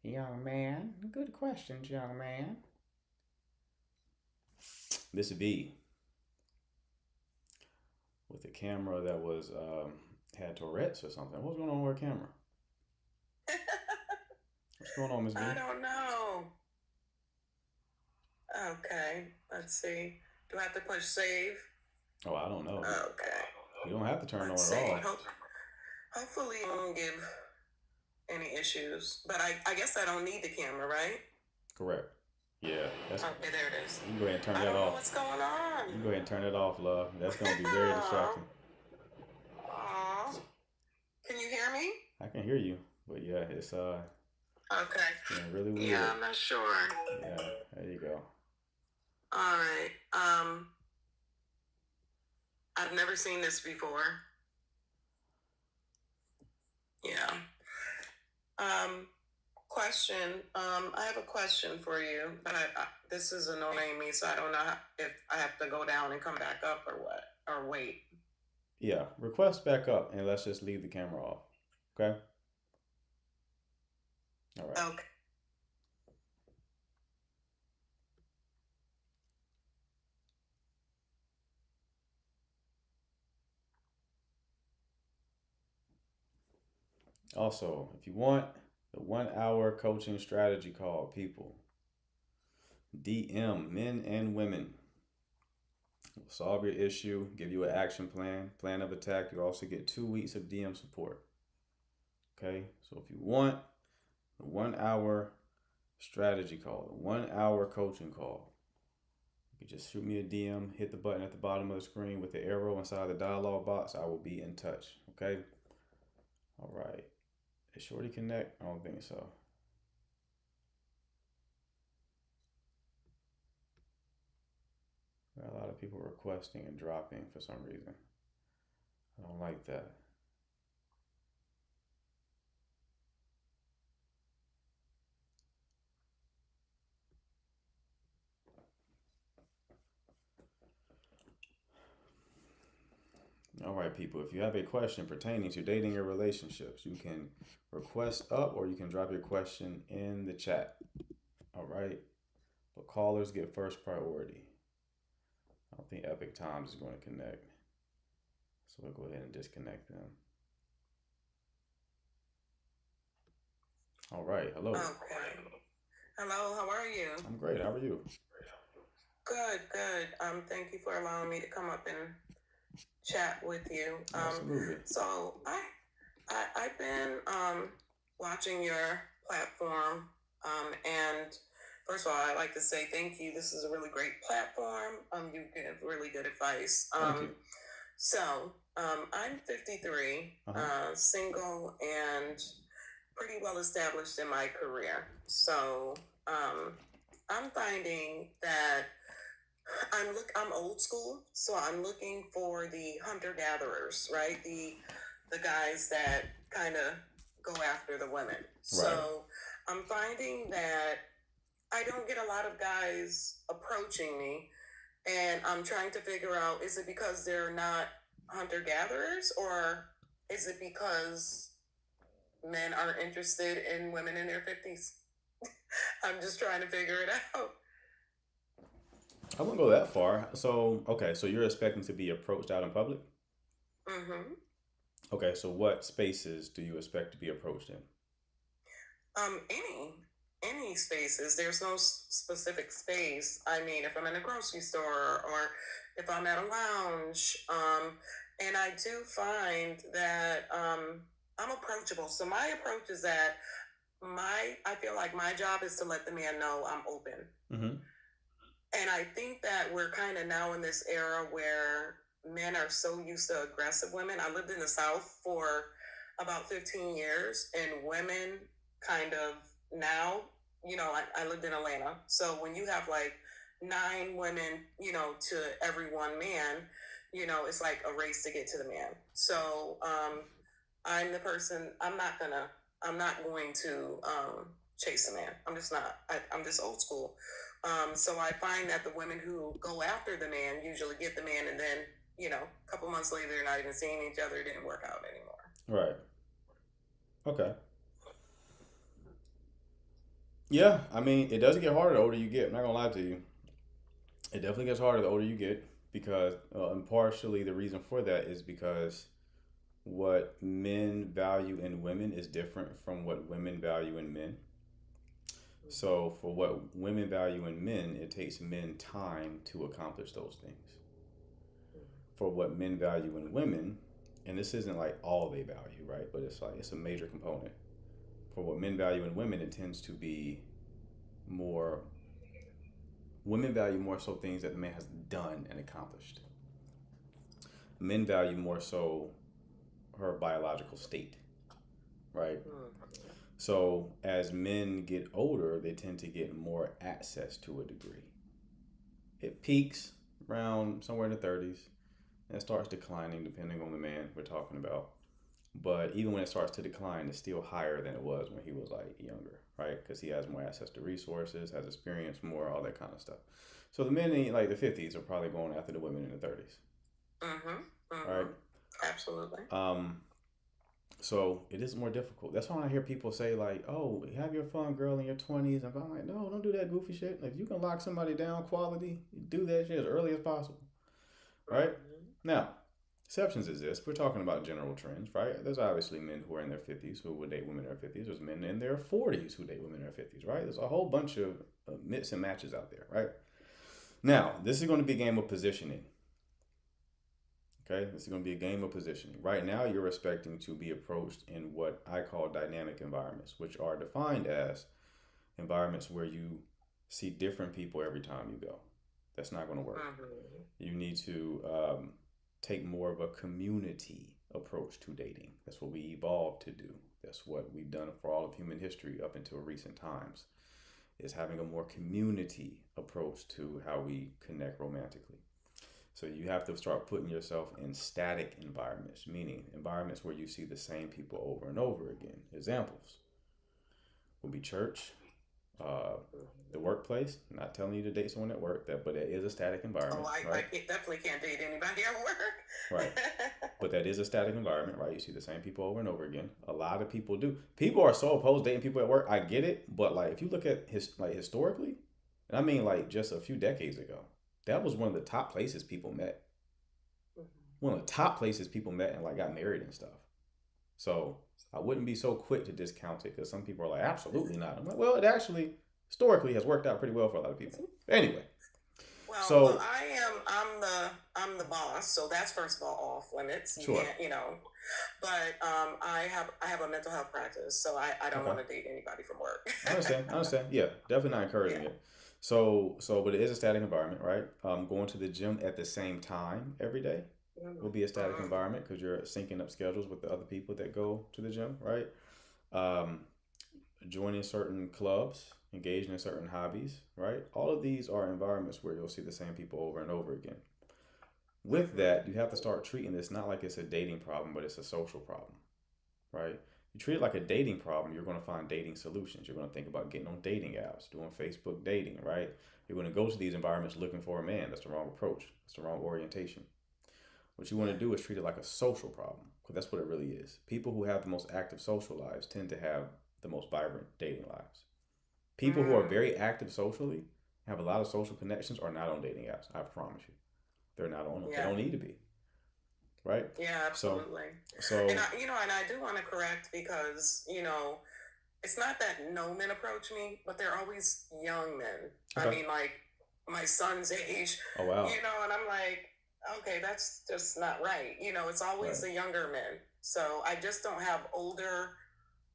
Young man, good questions, young man. This V with a camera that was had Tourette's or something. What's going on with her camera? What's going on, Miss V? I don't know. Okay, let's see. Do I have to push save? Oh, I don't know. Okay. You don't have to turn it on Let's at see. all. Hopefully it won't give any issues. But I guess I don't need the camera, right? Correct. Yeah. That's, Okay, there it is. you can go ahead and turn I that don't know off. what's going on. You can go ahead and turn it off, love. That's going to be very distracting. Aw. Can you hear me? I can hear you, but yeah, it's Okay. really weird. Yeah, I'm not sure. Yeah, there you go. All right. I've never seen this before. Yeah. Question. I have a question for you, but this is annoying me, so I don't know if I have to go down and come back up or what, or wait. Yeah, request back up and let's just leave the camera off. Okay? All right. Okay. Also, if you want the 1 hour coaching strategy call, people, DM men and women. We'll solve your issue, give you an action plan of attack. You also get 2 weeks of DM support. Okay, so if you want the 1 hour strategy call, the 1 hour coaching call, you can just shoot me a DM, hit the button at the bottom of the screen with the arrow inside the dialog box. I will be in touch. Okay, all right. Did Shorty connect? I don't think so. Got a lot of people requesting and dropping for some reason. I don't like that. All right, people, if you have a question pertaining to dating or relationships, you can request up or you can drop your question in the chat. All right, but callers get first priority. I don't think Epic Times is going to connect, so we'll go ahead and disconnect them. All right, hello. Okay. Hello, how are you? I'm great. How are you? Good, good. Thank you for allowing me to come up and chat with you. Absolutely. So I've been watching your platform, and first of all, I'd like to say thank you. This is a really great platform. You give really good advice. Thank you. So I'm 53, single, and pretty well established in my career. So I'm finding that I'm old school, so I'm looking for the hunter gatherers, right? The guys that kind of go after the women. So I'm finding that I don't get a lot of guys approaching me, and I'm trying to figure out, is it because they're not hunter gatherers, or is it because men aren't interested in women in their 50s? I'm just trying to figure it out. I wouldn't go that far. So, okay, so you're expecting to be approached out in public? Mm-hmm. Okay, so what spaces do you expect to be approached in? Any spaces. There's no specific space. I mean, if I'm in a grocery store or if I'm at a lounge, and I do find that I'm approachable. So my approach is that I feel like my job is to let the man know I'm open. Mm-hmm. And I think that we're kind of now in this era where men are so used to aggressive women. I lived in the South for about 15 years, and women kind of now, I lived in Atlanta. So when you have like 9 women, to every one man, it's like a race to get to the man. So I'm the person, I'm not going to chase a man. I'm just not. I'm just old school. So I find that the women who go after the man usually get the man, and then, a couple months later, they're not even seeing each other. It didn't work out anymore. Right. Okay. Yeah, I mean, it does get harder the older you get. I'm not gonna lie to you. It definitely gets harder the older you get because, and partially the reason for that is because what men value in women is different from what women value in men. So, for what women value in men, it takes men time to accomplish those things. For what men value in women, and this isn't like all they value, right? But it's like it's a major component. For what men value in women, it tends to be more. Women value more so things that the man has done and accomplished. Men value more so her biological state, right? So as men get older, they tend to get more access to a degree. It peaks around somewhere in the 30s and starts declining depending on the man we're talking about. But even when it starts to decline, it's still higher than it was when he was like younger, right? Because he has more access to resources, has experienced more, all that kind of stuff. So the men in like the 50s are probably going after the women in the 30s, right? Absolutely. So it is more difficult. That's why I hear people say like, "Oh, have your fun, girl, in your 20s." And I'm like, "No, don't do that goofy shit. Like, if you can lock somebody down, quality, do that shit as early as possible, right?" Now, exceptions exist. We're talking about general trends, right? There's obviously men who are in their 50s who would date women in their 50s. There's men in their 40s who date women in their 50s, right? There's a whole bunch of mix and matches out there, right? Now, this is going to be a game of positioning. Okay, this is going to be a game of positioning. Right now, you're expecting to be approached in what I call dynamic environments, which are defined as environments where you see different people every time you go. That's not going to work. You need to take more of a community approach to dating. That's what we evolved to do. That's what we've done for all of human history up until recent times, is having a more community approach to how we connect romantically. So you have to start putting yourself in static environments, meaning environments where you see the same people over and over again. Examples would be church, the workplace. I'm not telling you to date someone at work, but it is a static environment. I definitely can't date anybody at work. Right. But that is a static environment, right? You see the same people over and over again. A lot of people do. People are so opposed to dating people at work. I get it, but like if you look at historically, and I mean like just a few decades ago, that was one of the top places people met. One of the top places people met and like got married and stuff. So I wouldn't be so quick to discount it because some people are like, absolutely not. I'm like, well, it actually historically has worked out pretty well for a lot of people. Anyway. Well, I'm the boss, so that's first of all off limits. Sure. But I have a mental health practice, so I don't want to date anybody from work. I understand. Yeah, definitely not encouraging it. So, but it is a static environment, right? Going to the gym at the same time every day will be a static environment because you're syncing up schedules with the other people that go to the gym, right? Joining certain clubs, engaging in certain hobbies, right? All of these are environments where you'll see the same people over and over again. With that, you have to start treating this not like it's a dating problem, but it's a social problem, right? You treat it like a dating problem, you're going to find dating solutions. You're going to think about getting on dating apps, doing Facebook dating, right? You're going to go to these environments looking for a man. That's the wrong approach. That's the wrong orientation. What you want to do is treat it like a social problem, because that's what it really is. People who have the most active social lives tend to have the most vibrant dating lives. People who are very active socially have a lot of social connections are not on dating apps. I promise you, they're not on them. They Yeah. don't need to be, right? Yeah, absolutely. So And I do want to correct because, it's not that no men approach me, but they're always young men. I Okay. mean, like my son's age, oh wow, and I'm like, okay, that's just not right. It's always Right. the younger men. So I just don't have older,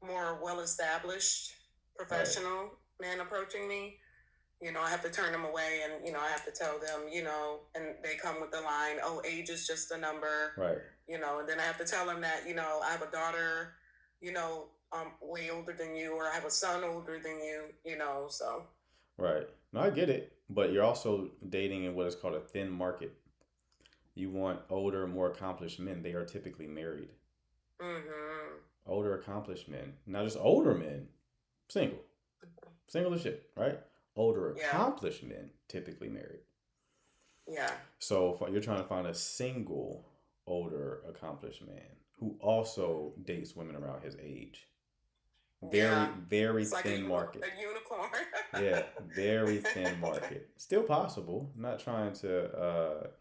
more well established professional men approaching me. I have to turn them away and, I have to tell them, and they come with the line, oh, age is just a number, right, and then I have to tell them that, I have a daughter, way older than you, or I have a son older than you, so. right. No, I get it, but you're also dating in what is called a thin market. You want older, more accomplished men. They are typically married. Mm-hmm. Older, accomplished men, not just older men, single as shit, right? Older, Yeah. accomplished men, typically married. Yeah. So if you're trying to find a single, older, accomplished man who also dates women around his age, very, Yeah. very It's like thin market. a unicorn. Yeah, very thin market. Still possible. I'm not trying to,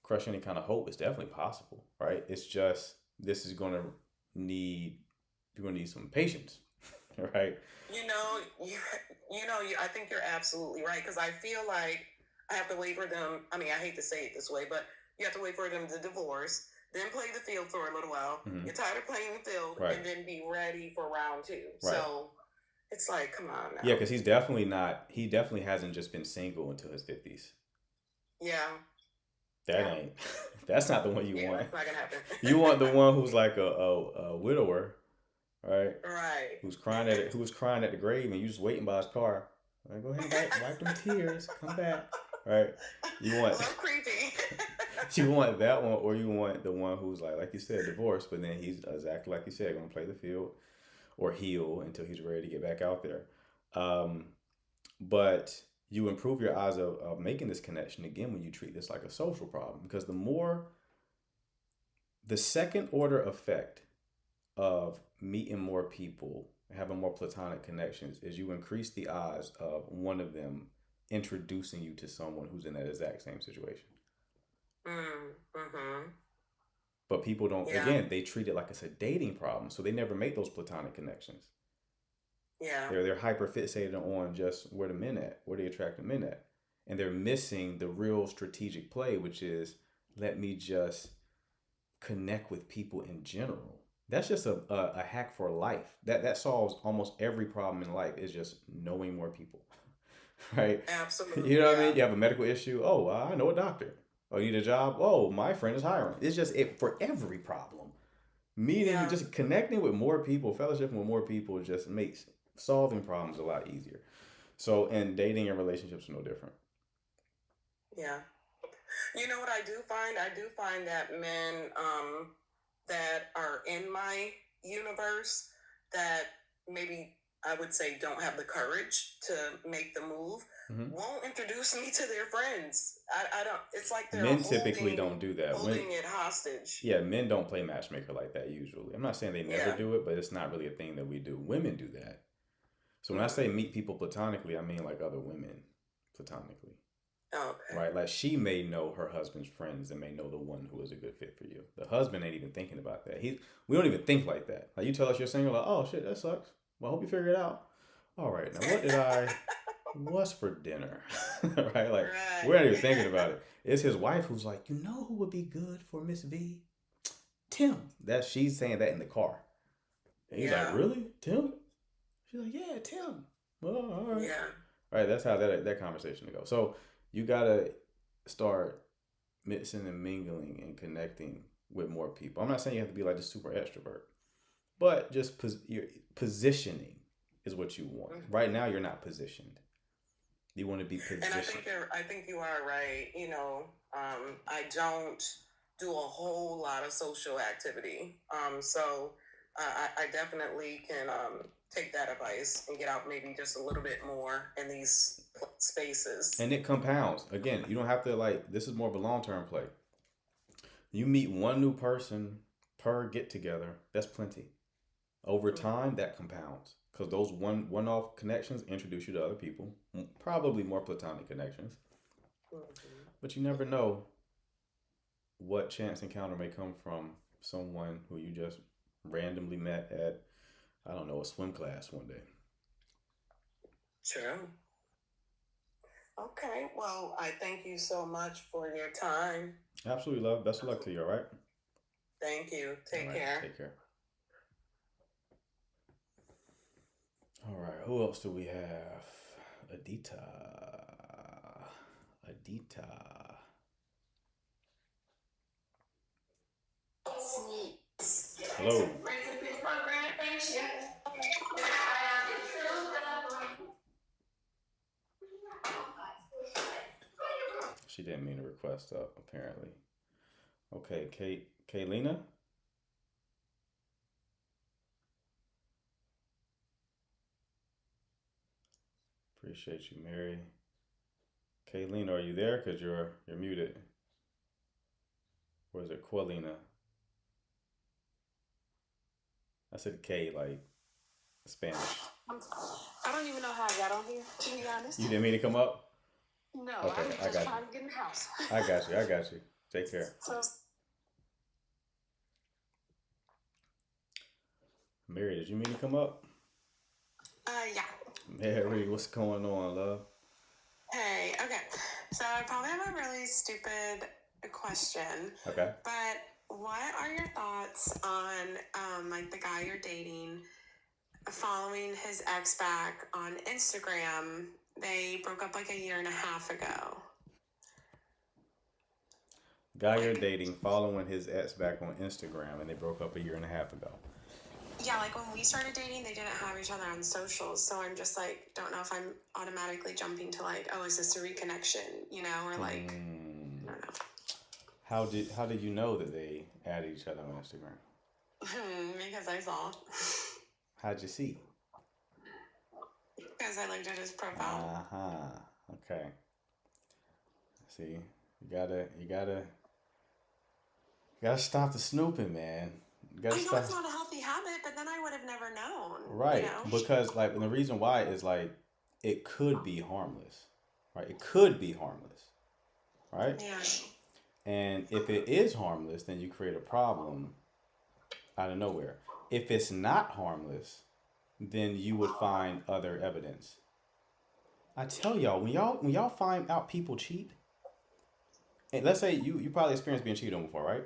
crush any kind of hope. It's definitely possible, right? It's just this is going to you're going to need some patience, right? I think you're absolutely right, because I feel like I have to wait for them. I mean, I hate to say it this way, but you have to wait for them to divorce, then play the field for a little while. Mhm. You're tired of playing the field, Right. and then be ready for round two. Right. So it's like, come on now. Yeah, because he definitely hasn't just been single until his 50s. Yeah. That's not the one you Yeah, want. that's not gonna happen. You want the one who's like a widower, right? Right. Who's crying at the grave, and you just waiting by his car. Like, go ahead, wipe them tears, come back, right? You A want little creepy. you want that one, or you want the one who's like you said, divorced, but then he's exactly like you said, going to play the field or heal until he's ready to get back out there. But you improve your odds of making this connection again when you treat this like a social problem, because the second order effect of meeting more people, having more platonic connections, is you increase the odds of one of them introducing you to someone who's in that exact same situation. Mm-hmm. But people don't, Yeah. again, they treat it like it's a dating problem, so they never make those platonic connections. Yeah. They're hyper fixated on just where the men at, where the attractive men at, and they're missing the real strategic play, which is let me just connect with people in general. That's just a hack for life. That solves almost every problem in life. Is just knowing more people, right? Absolutely. You know what I yeah. mean? You have a medical issue. Oh, I know a doctor. Oh, you need a job. Oh, my friend is hiring. It's just it for every problem. Meeting, Yeah. just connecting with more people, fellowshipping with more people, just makes solving problems a lot easier. So, and dating and relationships are no different. Yeah. You know what I do find? I do find that men that are in my universe that maybe I would say don't have the courage to make the move Mhm. won't introduce me to their friends. I don't. It's like they're Men typically don't do that. holding it hostage. Yeah, men don't play matchmaker like that usually. I'm not saying they never Yeah. do it, but it's not really a thing that we do. Women do that. So when I say meet people platonically, I mean like other women platonically, Okay. right? Like she may know her husband's friends and may know the one who is a good fit for you. The husband ain't even thinking about that. We don't even think like that. Like you tell us you're single, like, oh shit, that sucks. Well, I hope you figure it out. All right, now what's for dinner? Right? Like Right. we're not even thinking about it. It's his wife who's like, you know who would be good for Miss V? Tim. She's saying that in the car. And he's Yeah. like, really? Tim? She's like, yeah, Tim. Well, all right. Yeah. Right, that's how that conversation to go. So you gotta start mixing and mingling and connecting with more people. I'm not saying you have to be like the super extrovert, but just your positioning is what you want. Mhm. Right now, you're not positioned. You want to be And I think you are right. I don't do a whole lot of social activity. So I definitely can take that advice and get out maybe just a little bit more in these spaces. And it compounds. Again, you don't have to this is more of a long-term play. You meet one new person per get together, that's plenty. Over time, that compounds. because those one-off connections introduce you to other people, probably more platonic connections. But you never know what chance encounter may come from someone who you just randomly met at, I don't know, a swim class one day. True. Okay, well, I thank you so much for your time. Absolutely, love. Best of luck to you, all right? Thank you. Take All right, care. Take care. All right, who else do we have? Adita. Hello. She didn't mean to request up, apparently. Okay, Kaylina? Appreciate you, Mary. Kaylina, are you there? Because you're muted. Or is it Qualina? I said K, like Spanish. I don't even know how I got on here, to be honest. You didn't mean to come up? No, Okay, I'm I just got trying to get in the house. I got you. Take care. So, Mary, did you mean to come up? yeah. Mary, what's going on, love? Hey, okay. So I probably have a really stupid question, Okay. but what are your thoughts on like the guy you're dating following his ex back on Instagram? They broke up like a year and a half ago. Guy you're dating following his ex back on Instagram and they broke up a year and a half ago. Yeah, like when we started dating, they didn't have each other on socials, so I'm just like, don't know if I'm automatically jumping to like, oh, is this a reconnection, you know, or like, I don't know. How did you know that they added each other on Instagram? Because I saw. How'd you see? Because I looked at his profile. Okay. See, you gotta stop the snooping, man. You gotta I know stop. it's not a healthy habit, but then I would have never known. Right, You know? because like, and the reason why is like, it could be harmless, right? It could be harmless, right? Yeah. And if it is harmless, then you create a problem out of nowhere. If it's not harmless, then you would find other evidence. I tell y'all, when y'all find out people cheat, and let's say you probably experienced being cheated on before, right?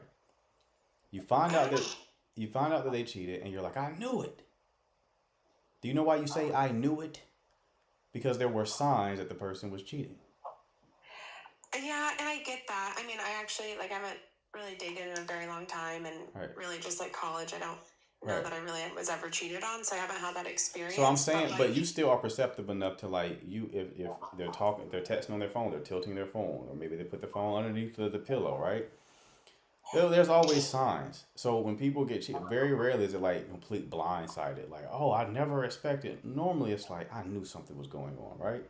You find out that they cheated, and you're like, I knew it. Do you know why you say I knew it? Because there were signs that the person was cheating. Yeah, and I get that. I mean, I actually, like, I haven't really dated in a very long time, and Right. really just like college, I don't know Right. that I really was ever cheated on, so I haven't had that experience. So I'm saying, like, but you still are perceptive enough to like if they're talking, they're texting on their phone, they're tilting their phone, or maybe they put the phone underneath the pillow, right? There's always signs. So when people get cheated, very rarely is it like complete blindsided, like, oh, I never expected. Normally it's like, I knew something was going on, right?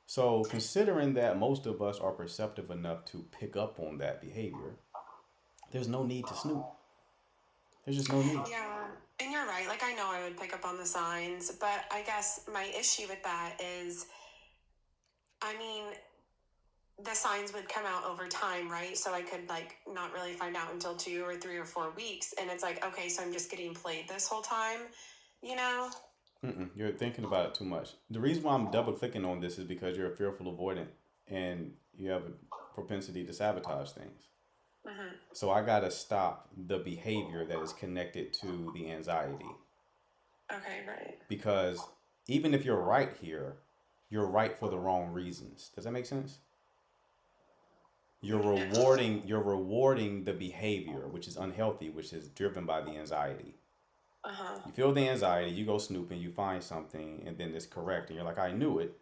So considering that most of us are perceptive enough to pick up on that behavior, there's no need to snoop. There's just no need. Yeah, and you're right. Like, I know I would pick up on the signs, but I guess my issue with that is, I mean, the signs would come out over time, right? So I could like not really find out until 2 or 3 or 4 weeks, and it's like, okay, so I'm just getting played this whole time, you know? You're thinking about it too much. The reason why I'm double clicking on this is because you're a fearful avoidant and you have a propensity to sabotage things. Mm-hmm. So I gotta stop the behavior that is connected to the anxiety. Okay, right. Because even if you're right here, you're right for the wrong reasons. Does that make sense? You're rewarding the behavior, which is unhealthy, which is driven by the anxiety. Uh-huh. You feel the anxiety, you go snooping, you find something, and then it's correct, and you're like, I knew it.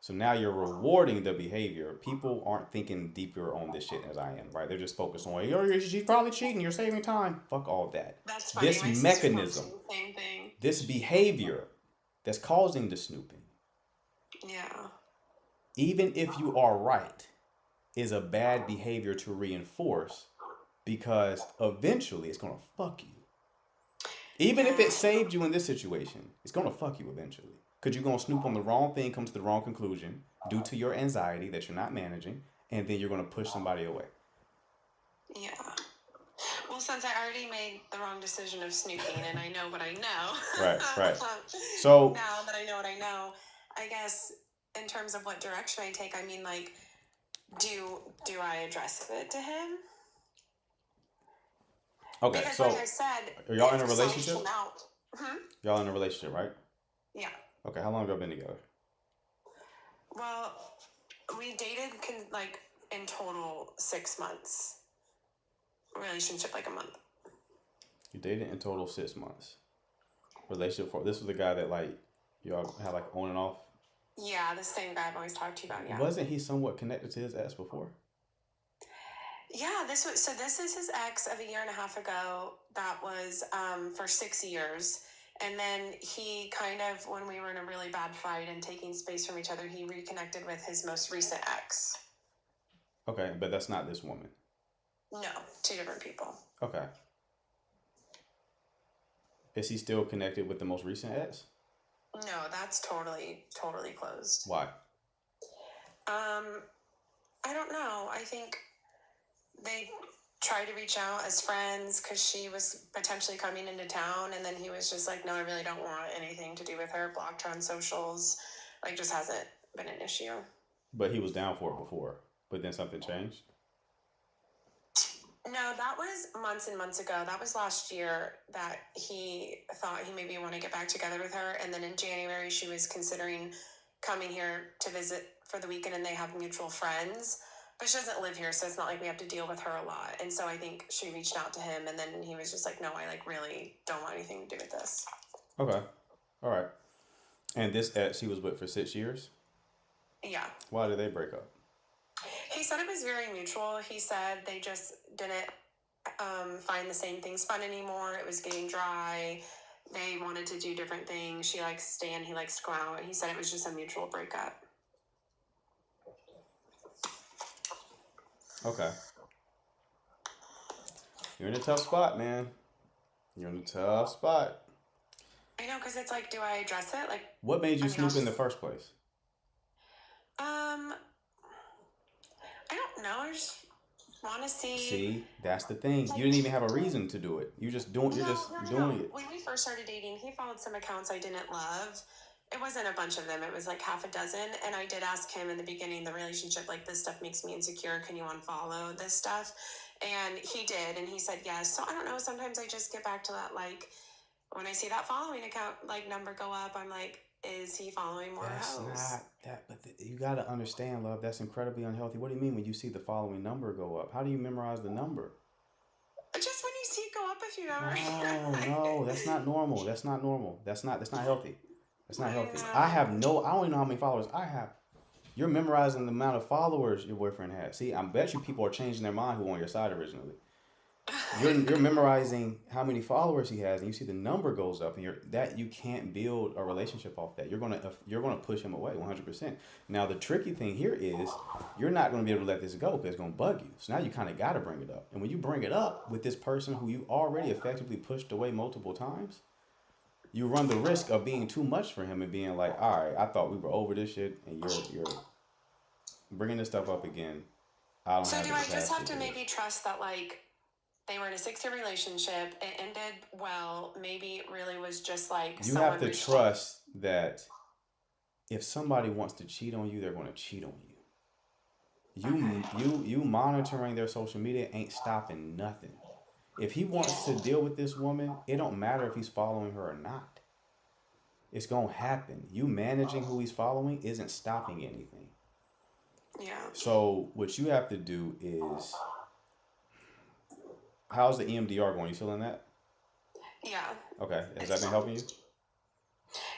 So now you're rewarding the behavior. People aren't thinking deeper on this shit as I am, right? They're just focused on, she's probably cheating, you're saving time. Fuck all that. That's funny. This My sister mechanism, told me the same thing. this behavior that's causing the snooping, Yeah. even if you are right, is a bad behavior to reinforce because eventually it's going to fuck you. Even if it saved you in this situation, it's gonna fuck you eventually. Cause you're gonna snoop on the wrong thing, come to the wrong conclusion due to your anxiety that you're not managing, and then you're gonna push somebody away. Yeah. Well, since I already made the wrong decision of snooping and I know what I know. Right. So now that I know what I know, I guess in terms of what direction I take, I mean, like, do I address it to him? okay, Because, so like I said, are y'all in a if signs relationship? come out- Y'all in a relationship, right? Yeah. Okay, how long have y'all been together? Well, we dated like in total 6 months. Relationship like a month. You dated in total 6 months. Relationship for this was the guy that like y'all had like on and off. Yeah, the same guy I've always talked to you about. Yeah. Wasn't he somewhat connected to his ex before? Yeah, this is his ex of a year and a half ago. That was for 6 years. And then he kind of, when we were in a really bad fight and taking space from each other, he reconnected with his most recent ex. Okay, but that's not this woman. No, 2 different people. Okay. Is he still connected with the most recent ex? No, that's totally closed. Why? I don't know. I think they tried to reach out as friends because she was potentially coming into town, and then he was just like, no, I really don't want anything to do with her. Blocked her on socials. Like, just hasn't been an issue. But he was down for it before. But then something changed? No, that was months and months ago. That was last year that he thought he maybe want to get back together with her. And then in January, she was considering coming here to visit for the weekend, and they have mutual friends. But she doesn't live here, so it's not like we have to deal with her a lot. And so I think she reached out to him, and then he was just like, no, I like really don't want anything to do with this. Okay. All right. And this ex he was with for 6 years? Yeah. Why did they break up? He said it was very mutual. He said they just didn't find the same things fun anymore. It was getting dry. They wanted to do different things. She likes to stay in, he likes to go out. He said it was just a mutual breakup. Okay. You're in a tough spot, man. You're in a tough spot. I know, because it's like, do I address it? Like, What made you snoop in the first place? I don't know. I just want to see. See, that's the thing. You didn't even have a reason to do it. You're just doing it. When we first started dating, he followed some accounts I didn't love. It wasn't a bunch of them. It was like half a dozen. And I did ask him in the beginning of the relationship, like, this stuff makes me insecure. Can you unfollow this stuff? And he did. And he said yes. So I don't know. Sometimes I just get back to that, like, when I see that following account, like, number go up, I'm like, is he following more That's hoes? not that, but you got to understand, love. That's incredibly unhealthy. What do you mean when you see the following number go up? How do you memorize the number? Just when you see it go up a few numbers. No, that's not normal. That's not normal. That's not healthy. That's not healthy. I don't even know how many followers I have. You're memorizing the amount of followers your boyfriend has. See, I bet you people are changing their mind who were on your side originally. You're memorizing how many followers he has, and you see the number goes up, and you can't build a relationship off that. You're gonna push him away 100%. Now the tricky thing here is you're not gonna be able to let this go because it's gonna bug you. So now you kind of got to bring it up, and when you bring it up with this person who you already effectively pushed away multiple times, you run the risk of being too much for him and being like, all right, I thought we were over this shit, and you're bringing this stuff up again. So do I just have to maybe trust that, like, they were in a 6-year relationship, it ended well, maybe it really was just like you have to trust that if somebody wants to cheat on you, they're going to cheat on you. You monitoring their social media ain't stopping nothing. If he wants to deal with this woman, it don't matter if he's following her or not. It's going to happen. You managing who he's following isn't stopping anything. Yeah. So what you have to do is, how's the EMDR going? You still in that? Yeah. Okay. Has that been helping you?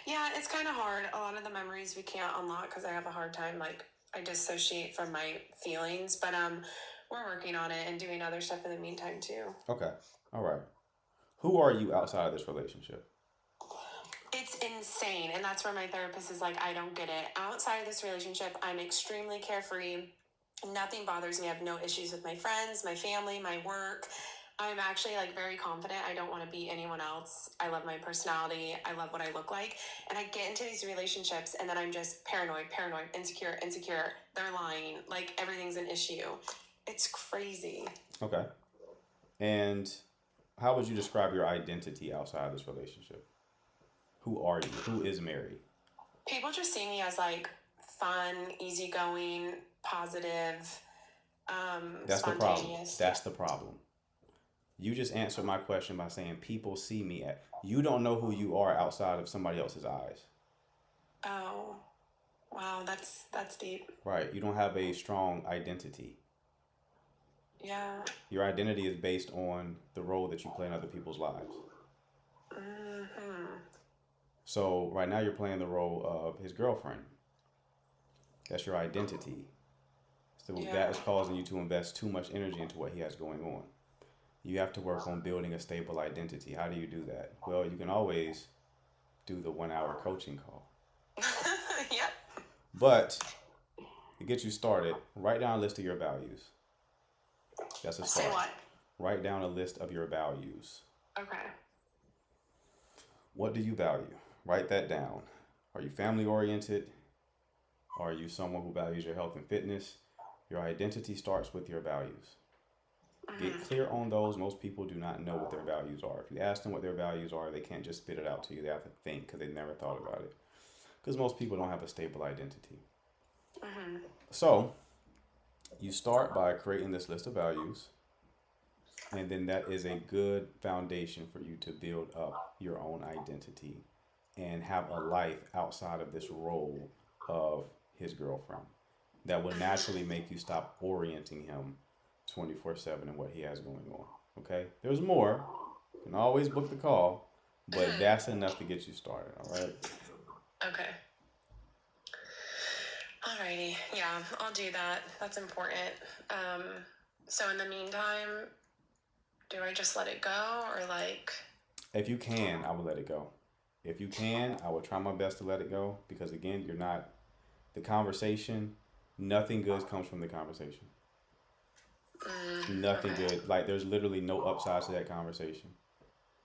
Yeah, it's kind of hard. A lot of the memories we can't unlock because I have a hard time. Like, I dissociate from my feelings, but we're working on it and doing other stuff in the meantime too. Okay. All right. Who are you outside of this relationship? It's insane. And that's where my therapist is like, I don't get it. Outside of this relationship, I'm extremely carefree. Nothing bothers me. I have no issues with my friends, my family, my work. I'm actually like very confident. I don't want to be anyone else. I love my personality. I love what I look like. And I get into these relationships and then I'm just paranoid, insecure. They're lying. Like everything's an issue. It's crazy. Okay. And how would you describe your identity outside this relationship? Who are you? Who is Mary? People just see me as like fun, easygoing, positive, That's the problem. spontaneous. That's the problem. You just answered my question by saying people see me at. You don't know who you are outside of somebody else's eyes. Oh, wow, that's deep. Right. You don't have a strong identity. Yeah. Your identity is based on the role that you play in other people's lives. Mm-hmm. So right now you're playing the role of his girlfriend. That's your identity. So that is causing you to invest too much energy into what he has going on. You have to work on building a stable identity. How do you do that? Well, you can always do the 1 hour coaching call. Yep. But to get you started, write down a list of your values. That's a start. Say what? Write down a list of your values. Okay. What do you value? Write that down. Are you family oriented? Are you someone who values your health and fitness? Your identity starts with your values. Get clear on those. Most people do not know what their values are. If you ask them what their values are, they can't just spit it out to you. They have to think because they never thought about it. Because most people don't have a stable identity. So you start by creating this list of values. And then that is a good foundation for you to build up your own identity and have a life outside of this role of his girlfriend that will naturally make you stop orienting him 24/7 in what he has going on. Okay? There's more. You can always book the call, but that's enough to get you started. All right? Okay. Alrighty. Yeah, I'll do that. That's important. So in the meantime, do I just let it go or like? If you can, I will let it go. If you can, I will try my best to let it go because again, you're not the conversation. Nothing good comes from the conversation. Nothing good. Like there's literally no upside to that conversation.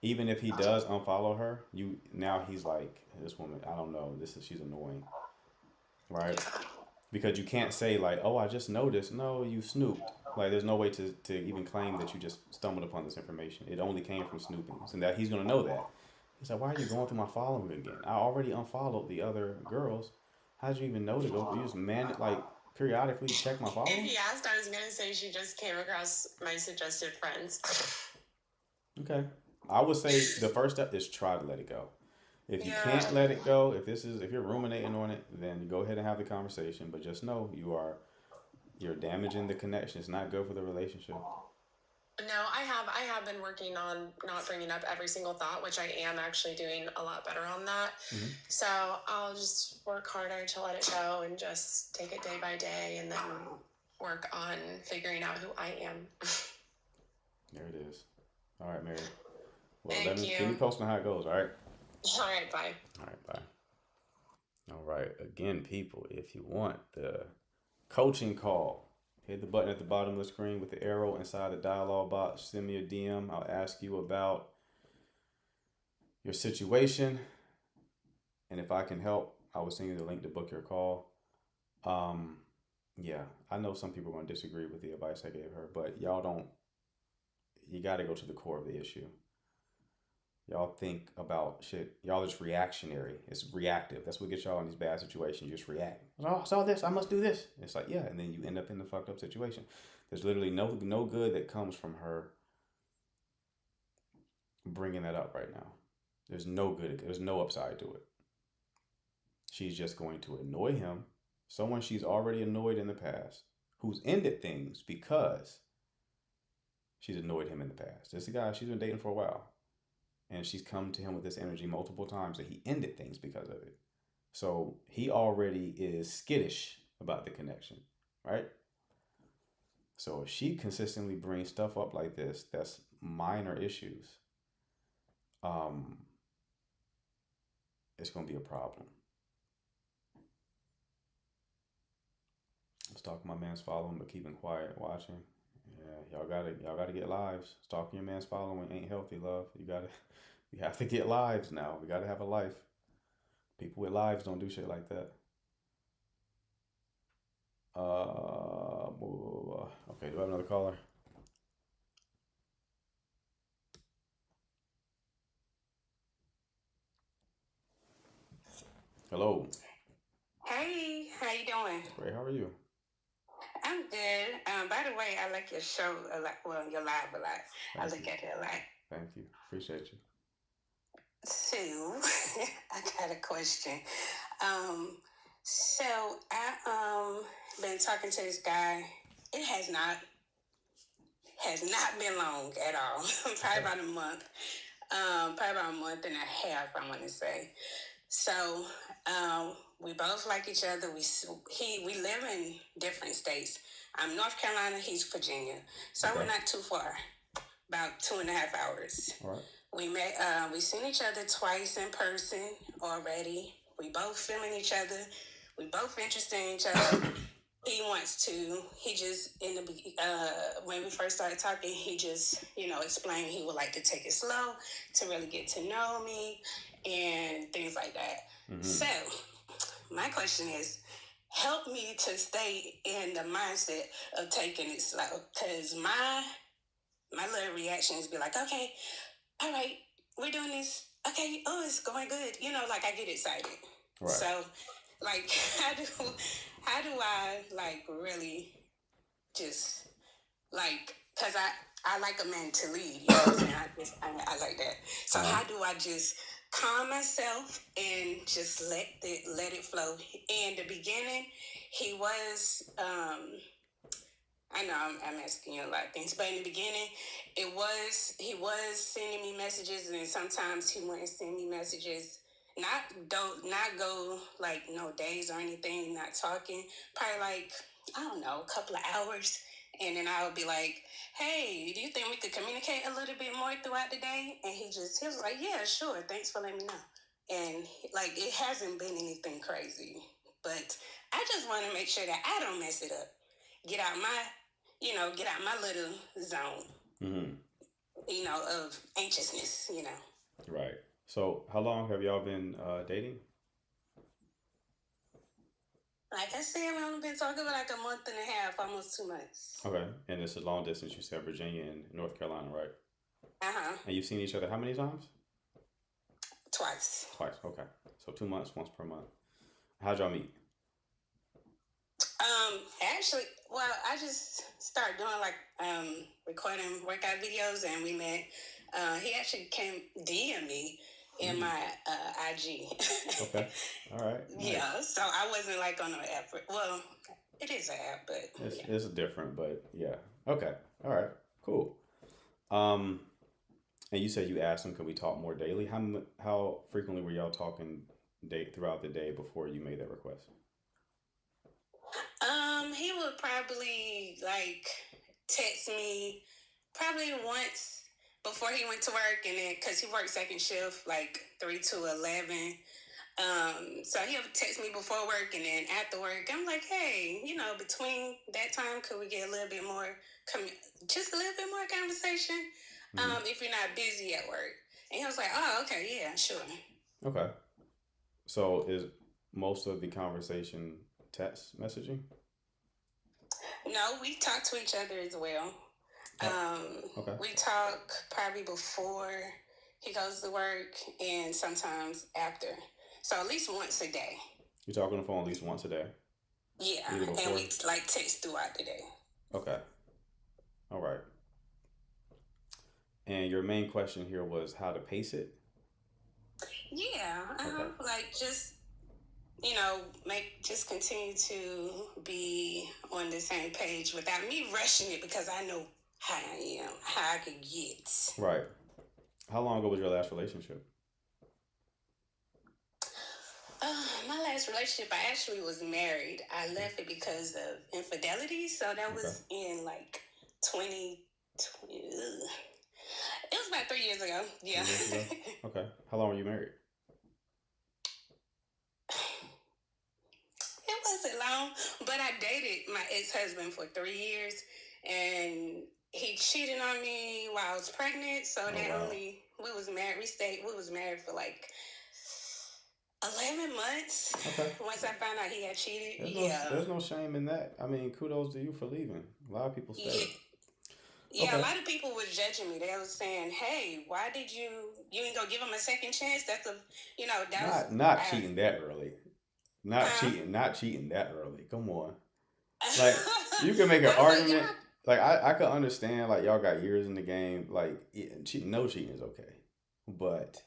Even if he does unfollow her, he's like, this woman, I don't know, she's annoying. Right? Because you can't say like, oh, I just noticed. No, you snooped. Like there's no way to even claim that you just stumbled upon this information. It only came from snooping. And that he's gonna know that. He's like, why are you going through my following again? I already unfollowed the other girls. How'd you even know to go? You just periodically check my following? If he asked, I was going to say she just came across my suggested friends. Okay. I would say the first step is try to let it go. If you can't let it go, if you're ruminating on it, then go ahead and have the conversation. But just know you're damaging the connection. It's not good for the relationship. No, I have been working on not bringing up every single thought, which I am actually doing a lot better on that. So I'll just work harder to let it go and just take it day by day and then work on figuring out who I am. There it is. All right, Mary. Well, Thank you. Keep me posted on how it goes, all right? All right, bye. All right, bye. All right. Again, people, if you want the coaching call, hit the button at the bottom of the screen with the arrow inside the dialog box. Send me a DM. I'll ask you about your situation. And if I can help, I will send you the link to book your call. Yeah, I know some people are going to disagree with the advice I gave her, but you got to go to the core of the issue. Y'all think about shit. Y'all are just reactionary. It's reactive. That's what gets y'all in these bad situations. You just react. Oh, I saw this. I must do this. It's like, yeah. And then you end up in the fucked up situation. There's literally no good that comes from her bringing that up right now. There's no good. There's no upside to it. She's just going to annoy him. Someone she's already annoyed in the past. Who's ended things because she's annoyed him in the past. This is a guy she's been dating for a while. And she's come to him with this energy multiple times that he ended things because of it. So he already is skittish about the connection, right? So if she consistently brings stuff up like this, that's minor issues, it's going to be a problem. I'm stalking my man's following, but keeping quiet, watching. Yeah, y'all gotta get lives. Stalking your man's following ain't healthy, love. You have to get lives now. We gotta have a life. People with lives don't do shit like that. Okay, do I have another caller? Hello. Hey, how you doing? Great, how are you? I'm good. By the way, I like your show a lot. Well, your live a lot. I Thank look you. at it a lot. Thank you. Appreciate you. So, I got a question. So I been talking to this guy. It has not been long at all. Probably about a month. Probably about a month and a half, I want to say. So we both like each other. We live in different states. I'm North Carolina. He's Virginia. So Okay. we're not too far. About 2.5 hours. All right. We met. We seen each other twice in person already. We both feeling each other. We both interested in each other. He wants to. He just when we first started talking, he just explained he would like to take it slow to really get to know me and things like that. Mm-hmm. So my question is, help me to stay in the mindset of taking it slow, because my little reactions be like, okay, all right, we're doing this. Okay, oh, it's going good. Like I get excited. Right. So, like, how do I like really just like, because I like a man to lead. You know what I'm saying? I like that. So how do I just calm myself and just let it flow? In the beginning, he was I know I'm asking you a lot of things, but in the beginning, he was sending me messages, and sometimes he wouldn't send me messages. Not go like no days or anything, not talking. Probably like, I don't know, a couple of hours, and then I would be like, "Hey, do you think we could communicate a little bit more throughout the day?" And he was like, "Yeah, sure. Thanks for letting me know." And like, it hasn't been anything crazy, but I just want to make sure that I don't mess it up. Get out my little zone, Mm-hmm. Of anxiousness, Right. So, how long have y'all been dating? Like I said, we only been talking for like a month and a half, almost 2 months. Okay. And this is long distance. You said Virginia and North Carolina, right? Uh-huh. And you've seen each other how many times? Twice. Twice. Okay. So 2 months, once per month. How'd y'all meet? Actually, well, I just started doing like recording workout videos, and we met. He actually came DM me in my IG. Okay. All right. Nice. Yeah, so I wasn't like on an app. Well, it is an app, but It's different, but yeah. Okay. All right. Cool. And you said you asked him, could we talk more daily? How frequently were y'all talking throughout the day before you made that request? He would probably like text me probably once before he went to work, and then because he worked second shift, like 3 to 11. So he would text me before work, and then after work, I'm like, hey, between that time, could we get a little bit more, just a little bit more conversation, if you're not busy at work? And he was like, oh, okay, yeah, sure. Okay. So is most of the conversation text messaging? No, we talk to each other as well. Okay. We talk probably before he goes to work and sometimes after. So at least once a day. You talk on the phone at least once a day? Yeah, Either before? and we like text throughout the day. Okay. All right. And your main question here was how to pace it? Yeah, Okay. like just just continue to be on the same page without me rushing it, because I know how I am, how I could get. Right. How long ago was your last relationship? My last relationship, I actually was married. I left it because of infidelity, so that was in like 2020. It was about 3 years ago. Yeah. 3 years ago? Okay. How long were you married? It wasn't long, but I dated my ex-husband for 3 years, and he cheated on me while I was pregnant. So Oh, that wow. only we was married. We was married for like 11 months. Okay. Once I found out he had cheated, There's no shame in that. I mean, kudos to you for leaving. A lot of people yeah. stay. Yeah, Okay. a lot of people was judging me. They was saying, "Hey, why did you ain't gonna give him a second chance?" That's a, that was Not cheating that early. Not Huh? cheating that early. Come on. Like, you can make an I was like, argument. Like, I could understand, like, y'all got years in the game. Like, no cheating is okay. But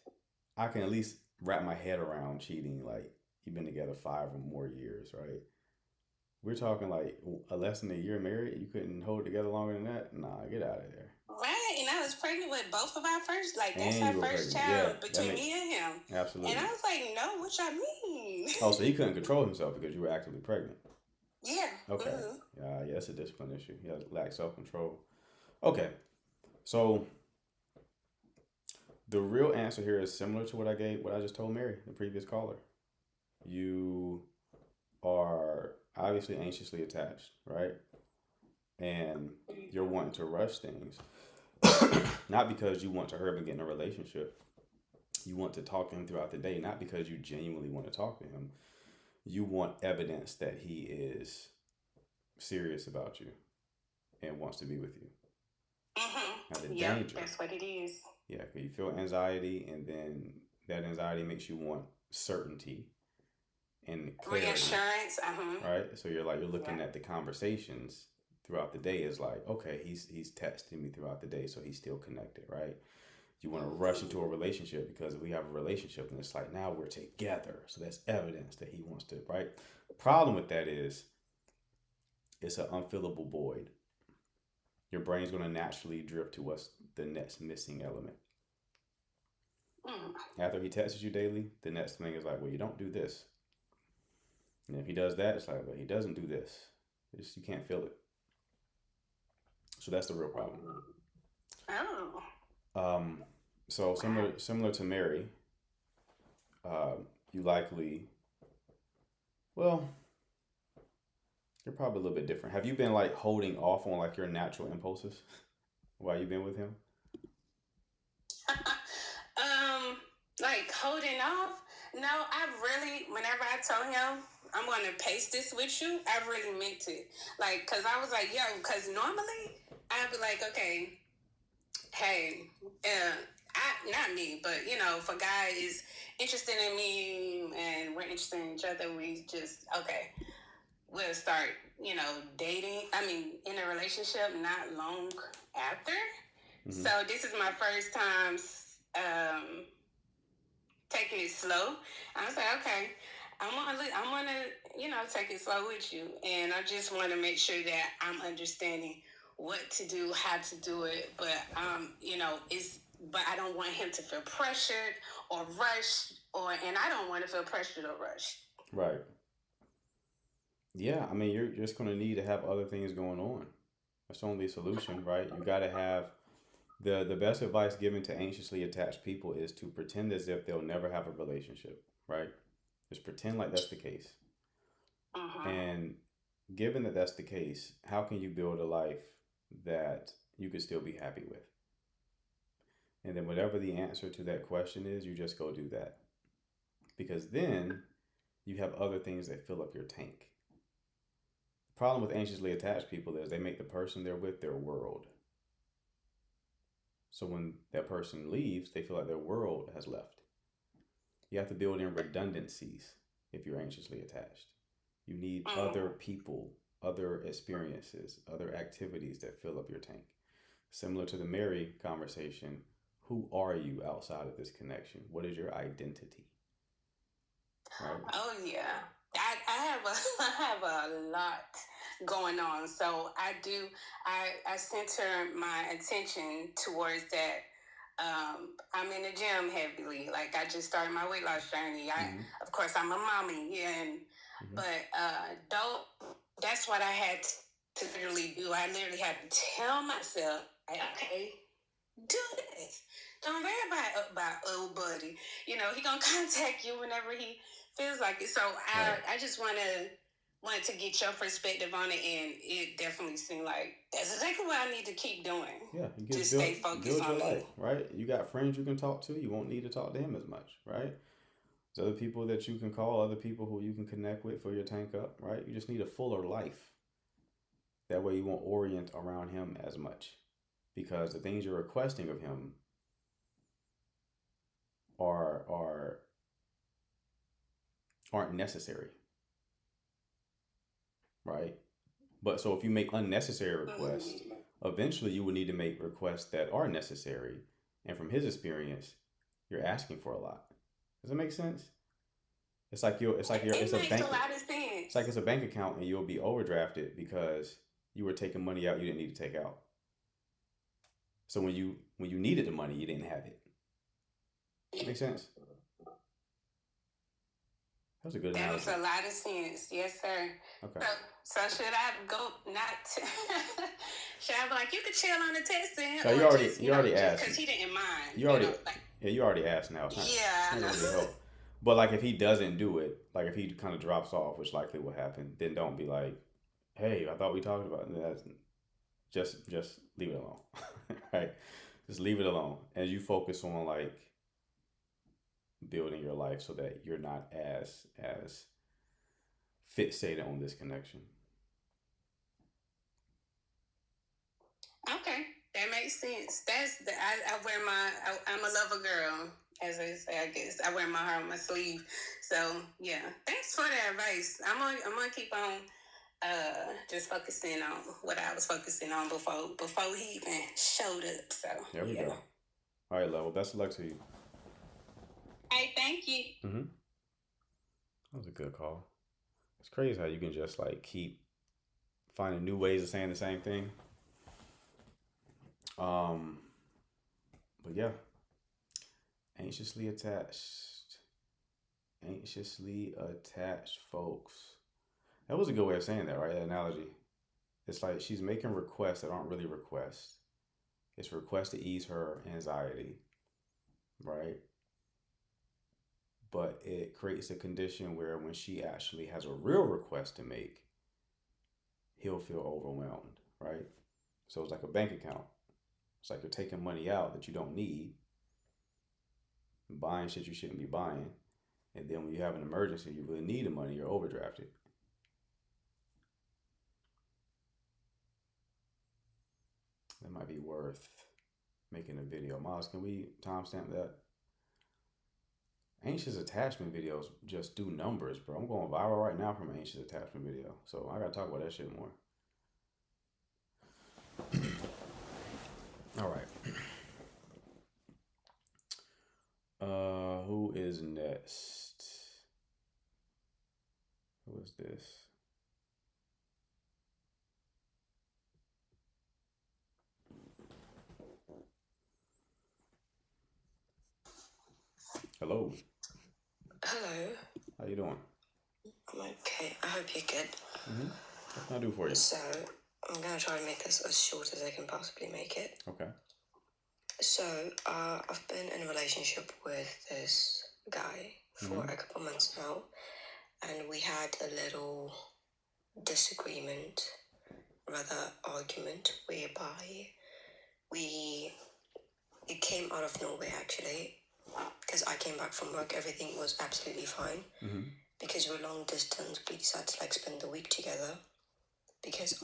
I can at least wrap my head around cheating. Like, you've been together 5 or more years, right? We're talking like less than a year married. You couldn't hold it together longer than that. Nah, get out of there. Right, and I was pregnant with both of our first, like that's And our you were first pregnant. child Yeah, between me and him. Absolutely. And I was like, "No, what y'all mean?" Oh, so he couldn't control himself because you were actively pregnant. Yeah. Okay. Mm-hmm. Yeah, it's a discipline issue. He lacks self-control. Okay. So the real answer here is similar to what I just told Mary, the previous caller. You are obviously anxiously attached, right? And you're wanting to rush things. Not because you want to hurry up and get in a relationship. You want to talk to him throughout the day, not because you genuinely want to talk to him. You want evidence that he is serious about you and wants to be with you. Mm-hmm. Now the Yep, danger, that's what it is. yeah, because you feel anxiety, and then that anxiety makes you want certainty and clarity, Reassurance. right? So you're looking at the conversations throughout the day is like, okay, he's texting me throughout the day, so he's still connected, right? You want to rush into a relationship because if we have a relationship and it's like now we're together, so that's evidence that he wants to, right? The problem with that is it's an unfillable void. Your brain's going to naturally drift to what's the next missing element. After he texts you daily, the next thing is like, well, you don't do this. And if he does that, it's like, well, he doesn't do this. You can't feel it. So that's the real problem. Oh. So similar to Mary, you likely, well, you're probably a little bit different. Have you been like holding off on like your natural impulses while you've been with him? Like holding off? No, whenever I told him I'm going to pace this with you, I really meant it. Like, cause I was like, yo, cause normally I'd be like, okay, hey, not me, but if a guy is interested in me and we're interested in each other, we just, okay, we'll start, dating. I mean, in a relationship not long after. Mm-hmm. So this is my first time taking it slow. I was like, okay, I'm gonna, take it slow with you, and I just want to make sure that I'm understanding what to do, how to do it, but but I don't want him to feel pressured or rushed, and I don't want to feel pressured or rushed. Right. Yeah, I mean, you're just gonna need to have other things going on. That's the only solution, right? You got to have. The best advice given to anxiously attached people is to pretend as if they'll never have a relationship, right? Just pretend like that's the case. Uh-huh. And given that that's the case, how can you build a life that you could still be happy with? And then whatever the answer to that question is, you just go do that. Because then you have other things that fill up your tank. The problem with anxiously attached people is they make the person they're with their world. So when that person leaves, they feel like their world has left. You have to build in redundancies if you're anxiously attached. You need other people, other experiences, other activities that fill up your tank. Similar to the Mary conversation, who are you outside of this connection? What is your identity? Right? Oh yeah, I have a lot going on, so I center my attention towards that. I'm in the gym heavily. Like I just started my weight loss journey. Of course, I'm a mommy, but that's what I had to literally do. I literally had to tell myself, okay, do this. Don't worry about old buddy. He gonna contact you whenever he feels like it. So I just want to wanted to get your perspective on it, and it definitely seemed like that's exactly what I need to keep doing. Yeah, you Just build, stay focused build on your me. life, right? You got friends you can talk to. You won't need to talk to him as much, right? There's other people that you can call, other people who you can connect with for your tank up, right? You just need a fuller life. That way you won't orient around him as much, because the things you're requesting of him aren't necessary, right? But so if you make unnecessary requests, eventually you will need to make requests that are necessary. And from his experience, you're asking for a lot. Does that make sense? It's like It makes a bank. a lot of sense. It's like it's a bank account, and you'll be overdrafted because you were taking money out you didn't need to take out. So when you needed the money, you didn't have it. Make sense? That was a good That analogy. makes a lot of sense. Yes, sir. Okay. So should I go should I be like, you could chill on the test then? So you already asked. Because he didn't mind. You already asked now. Yeah, I know. Really help. But like if he doesn't do it, like if he kind of drops off, which likely will happen, then don't be like, hey, I thought we talked about that. Just leave it alone. Right? Just leave it alone. As you focus on like building your life so that you're not as fixated on this connection. Okay, that makes sense. I wear I'm a lover girl, as I say. I guess I wear my heart on my sleeve. So yeah, thanks for the advice. I'm gonna keep on just focusing on what I was focusing on before he even showed up. So There we go. All right, Level. Best of luck to you. Hey, thank you. That was a good call. It's crazy how you can just like keep finding new ways of saying the same thing. But yeah, anxiously attached, folks. That was a good way of saying that, right? That analogy. It's like she's making requests that aren't really requests. It's requests to ease her anxiety, right? But it creates a condition where when she actually has a real request to make, he'll feel overwhelmed, right? So it's like a bank account. It's like you're taking money out that you don't need, buying shit you shouldn't be buying, and then when you have an emergency, you really need the money, you're overdrafted. That might be worth making a video. Miles, can we timestamp that? Anxious attachment videos just do numbers, bro. I'm going viral right now from an anxious attachment video. So I gotta talk about that shit more. All right. Who is next? Who is this? Hello. Hello. How you doing? I'm okay. I hope you're good. What can I do for you? So, I'm going to try and make this as short as I can possibly make it. Okay. So, I've been in a relationship with this guy for a couple months now, and we had a little disagreement, rather argument, whereby it came out of nowhere actually, because I came back from work, everything was absolutely fine. Because we're long distance, we decided to like spend the week together, because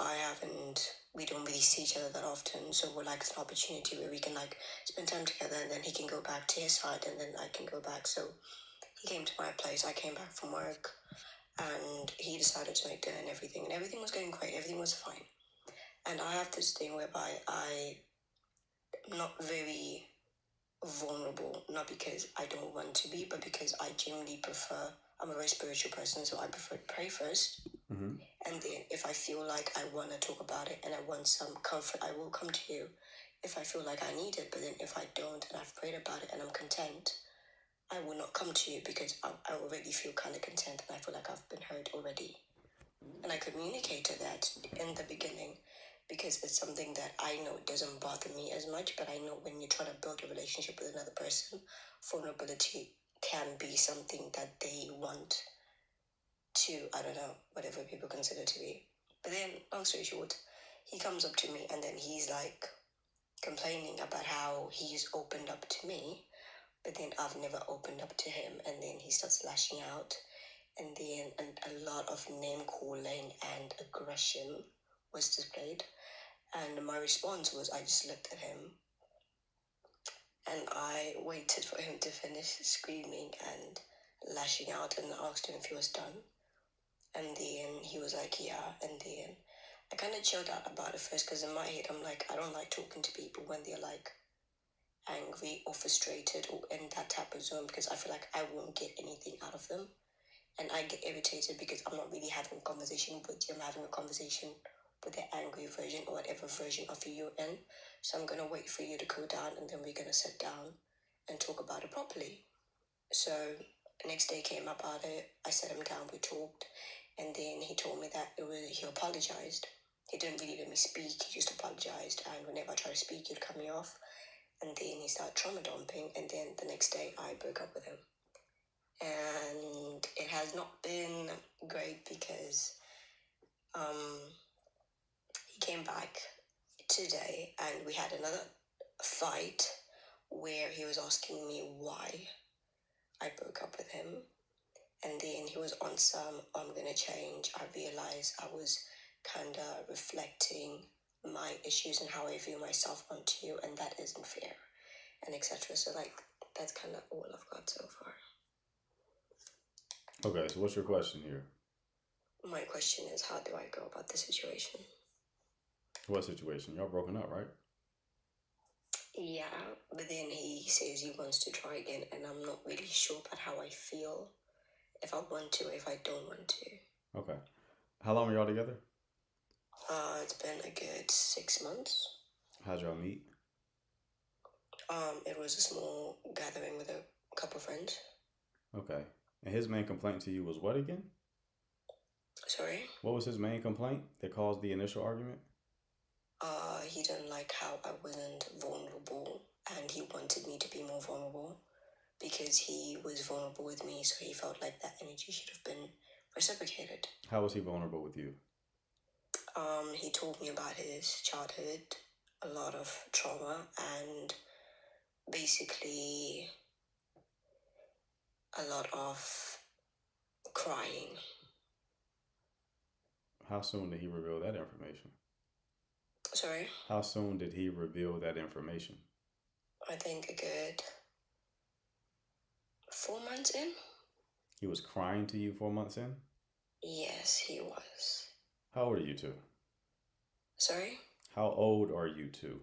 we don't really see each other that often, so we're like, it's an opportunity where we can like spend time together, and then he can go back to his side, and then I can go back. So he came to my place, I came back from work, and he decided to make dinner and everything was going great, everything was fine. And I have this thing whereby I'm not very vulnerable, not because I don't want to be, but because I genuinely prefer, I'm a very spiritual person, so I prefer to pray first. And then if I feel like I want to talk about it and I want some comfort, I will come to you if I feel like I need it. But then if I don't and I've prayed about it and I'm content, I will not come to you, because I already feel kind of content and I feel like I've been heard already. And I communicated that in the beginning, because it's something that I know doesn't bother me as much, but I know when you try to build a relationship with another person, vulnerability can be something that they want to, I don't know, whatever people consider to be. But then, long story short, he comes up to me and then he's like complaining about how he's opened up to me, but then I've never opened up to him. And then he starts lashing out. And then a lot of name calling and aggression was displayed. And my response was I just looked at him and I waited for him to finish screaming and lashing out and asked him if he was done. And then he was like, yeah. And then I kind of chilled out about it first because in my head, I'm like, I don't like talking to people when they're like angry or frustrated or in that type of zone because I feel like I won't get anything out of them. And I get irritated because I'm not really having a conversation with you. I'm having a conversation with the angry version or whatever version of you you're in. So I'm going to wait for you to cool down and then we're going to sit down and talk about it properly. So next day came about it. I sat him down, we talked. And then he told me that he apologized. He didn't really let me speak. He just apologized. And whenever I try to speak, he'd cut me off. And then he started trauma dumping. And then the next day I broke up with him. And it has not been great because he came back today and we had another fight where he was asking me why I broke up with him. And then he was on some, I'm going to change. I realized I was kind of reflecting my issues and how I view myself onto you, and that isn't fair, and etc. So, like, that's kind of all I've got so far. Okay, so what's your question here? My question is, how do I go about the situation? What situation? Y'all broken up, right? Yeah, but then he says he wants to try again, and I'm not really sure about how I feel. If I want to, if I don't want to. Okay. How long were y'all together? It's been a good 6 months. How'd y'all meet? It was a small gathering with a couple friends. Okay. And his main complaint to you was what again? Sorry? What was his main complaint that caused the initial argument? He didn't like how I wasn't vulnerable, and he wanted me to be more vulnerable because he was vulnerable with me, so he felt like that energy should have been reciprocated. How was he vulnerable with you? He told me about his childhood, a lot of trauma, and basically a lot of crying. How soon did he reveal that information? Sorry? How soon did he reveal that information? I think a good 4 months in. He was crying to you 4 months in? Yes, he was. How old are you two? Sorry? How old are you two?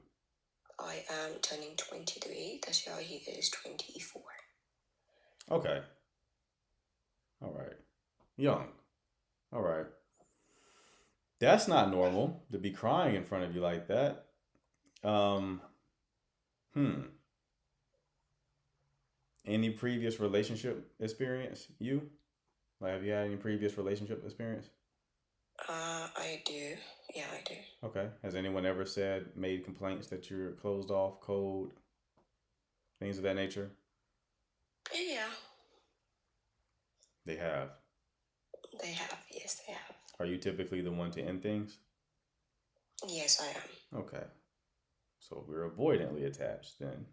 I am turning 23. That's how he is 24. Okay. All right. Young. All right. That's not normal to be crying in front of you like that. Any previous relationship experience? You? Like, have you had any previous relationship experience? I do. Yeah, I do. Okay. Has anyone ever made complaints that you're closed off, cold, things of that nature? Yeah. They have. They have. Yes, they have. Are you typically the one to end things? Yes, I am. Okay. So we're avoidantly attached then.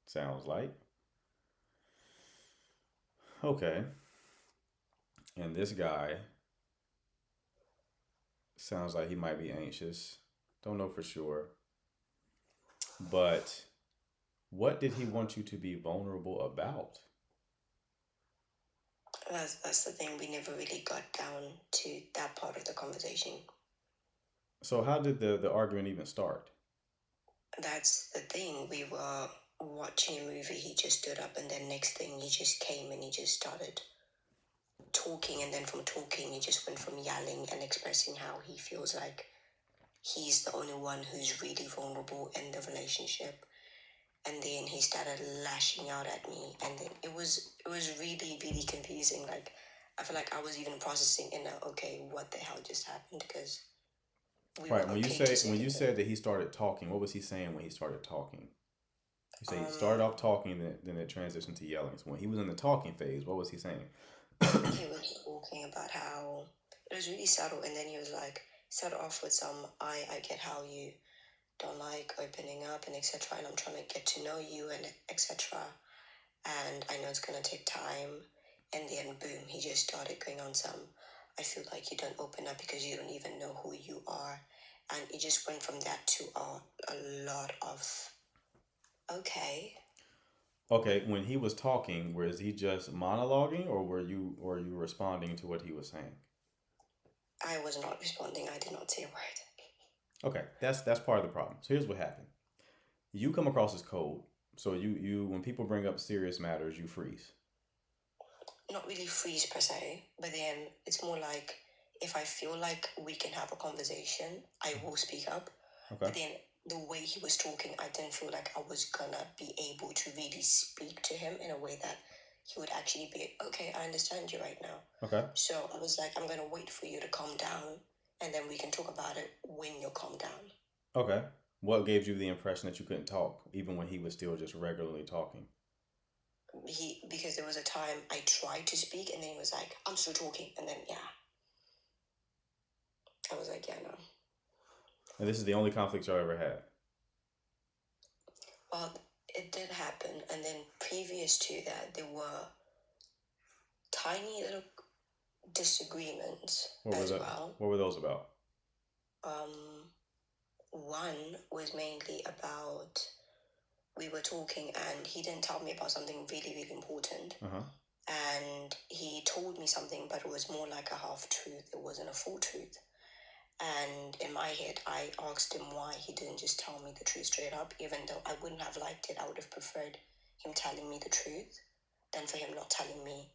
Sounds like. Okay. And this guy sounds like he might be anxious. Don't know for sure. But what did he want you to be vulnerable about? That's the thing. We never really got down to that part of the conversation. So how did the argument even start? That's the thing. We were watching a movie. He just stood up, and then next thing he just came and he just started talking, and then from talking he just went from yelling and expressing how he feels like he's the only one who's really vulnerable in the relationship. And then he started lashing out at me, and then it was really, really confusing. Like, I feel like I was even processing okay, what the hell just happened? Because right, when you said that he started talking, what was he saying when he started talking? You say he started off talking, then it transitioned to yelling. So when he was in the talking phase, what was he saying? he was talking about how it was really subtle, and then he was like, started off with some, I get how you don't like opening up and etc. And I'm trying to get to know you and etc. And I know it's gonna take time. And then boom, he just started going on some, I feel like you don't open up because you don't even know who you are. And it just went from that to a lot of okay. Okay, when he was talking, was he just monologuing, or were you responding to what he was saying? I was not responding. I did not say a word. Okay, that's part of the problem. So here's what happened. You come across as cold. So you when people bring up serious matters, you freeze. Not really freeze per se, but then it's more like if I feel like we can have a conversation, I will speak up. Okay. But then the way he was talking, I didn't feel like I was gonna be able to really speak to him in a way that he would actually be, okay, I understand you right now. Okay. So I was like, I'm gonna wait for you to calm down, and then we can talk about it when you calm down. Okay. What gave you the impression that you couldn't talk, even when he was still just regularly talking? Because there was a time I tried to speak, and then he was like, I'm still talking, and then yeah. I was like, yeah, no. And this is the only conflict y'all ever had? Well, it did happen, and then previous to that, there were tiny little disagreements as well. What were those about? One was mainly about, we were talking, and he didn't tell me about something really, really important. Uh-huh. And he told me something, but it was more like a half truth. It wasn't a full truth. And in my head, I asked him why he didn't just tell me the truth straight up, even though I wouldn't have liked it. I would have preferred him telling me the truth than for him telling me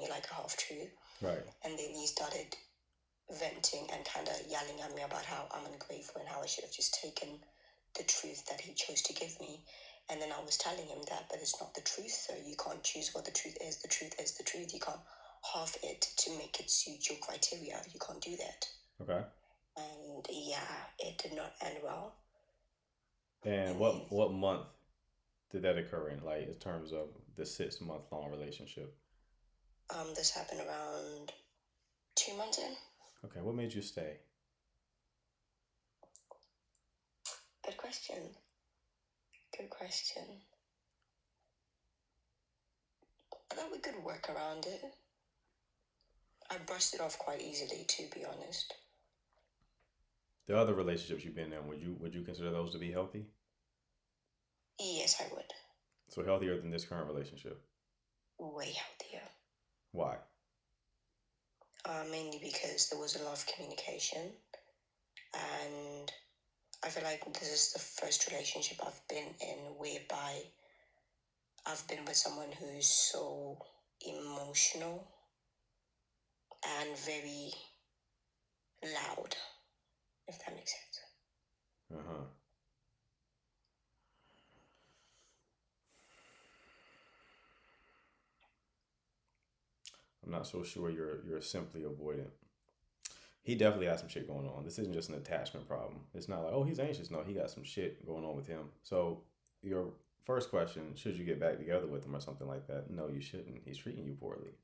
like a half truth. Right. And then he started venting and kind of yelling at me about how I'm ungrateful and how I should have just taken the truth that he chose to give me. And then I was telling him that, but it's not the truth, so you can't choose what the truth is. The truth is the truth. You can't half it to make it suit your criteria. You can't do that. Okay. And yeah, it did not end well. And what month did that occur in, like in terms of the 6-month-long relationship? This happened around 2 months in. Okay, what made you stay? Good question. I thought we could work around it. I brushed it off quite easily, to be honest. The other relationships you've been in, would you consider those to be healthy? Yes, I would. So healthier than this current relationship? Way healthier. Why? Mainly because there was a lot of communication, and I feel like this is the first relationship I've been in whereby I've been with someone who's so emotional and very loud, if that makes sense. Uh-huh. I'm not so sure you're simply avoidant. He definitely has some shit going on. This isn't just an attachment problem. It's not like, oh, he's anxious. No, he got some shit going on with him. So your first question, should you get back together with him or something like that? No, you shouldn't. He's treating you poorly.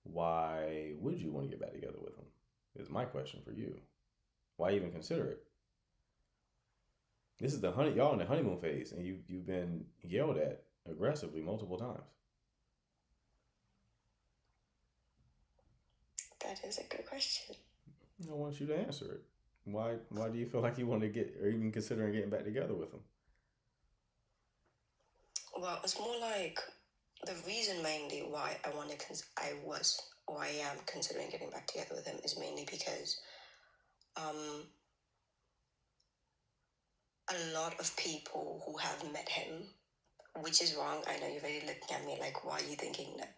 Why would you want to get back together with him? Is my question for you. Why even consider it? This is y'all in the honeymoon phase, and you've been yelled at aggressively multiple times. That is a good question. I want you to answer it. Why do you feel like you want to get, or even considering getting back together with him? Well, it's more like the reason mainly why I am considering getting back together with him is mainly because a lot of people who have met him, which is wrong. I know you're already looking at me like, why are you thinking that?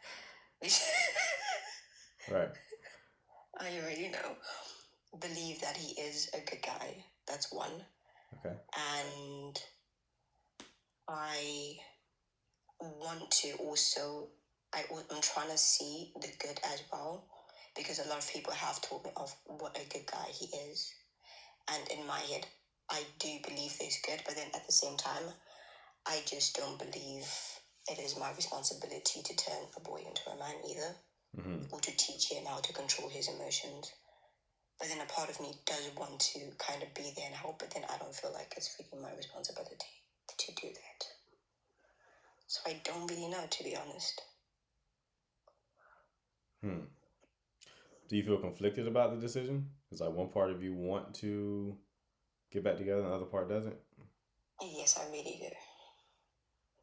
Right. I already know. Believe that he is a good guy. That's one. Okay. And I want to also, I'm trying to see the good as well, because a lot of people have told me of what a good guy he is. And in my head, I do believe he's good, but then at the same time, I just don't believe it is my responsibility to turn a boy into a man either, or to teach him how to control his emotions. But then a part of me does want to kind of be there and help, but then I don't feel like it's really my responsibility to do that. So I don't really know, to be honest. Do you feel conflicted about the decision? Is like one part of you want to get back together and the other part doesn't? Yes, I really do.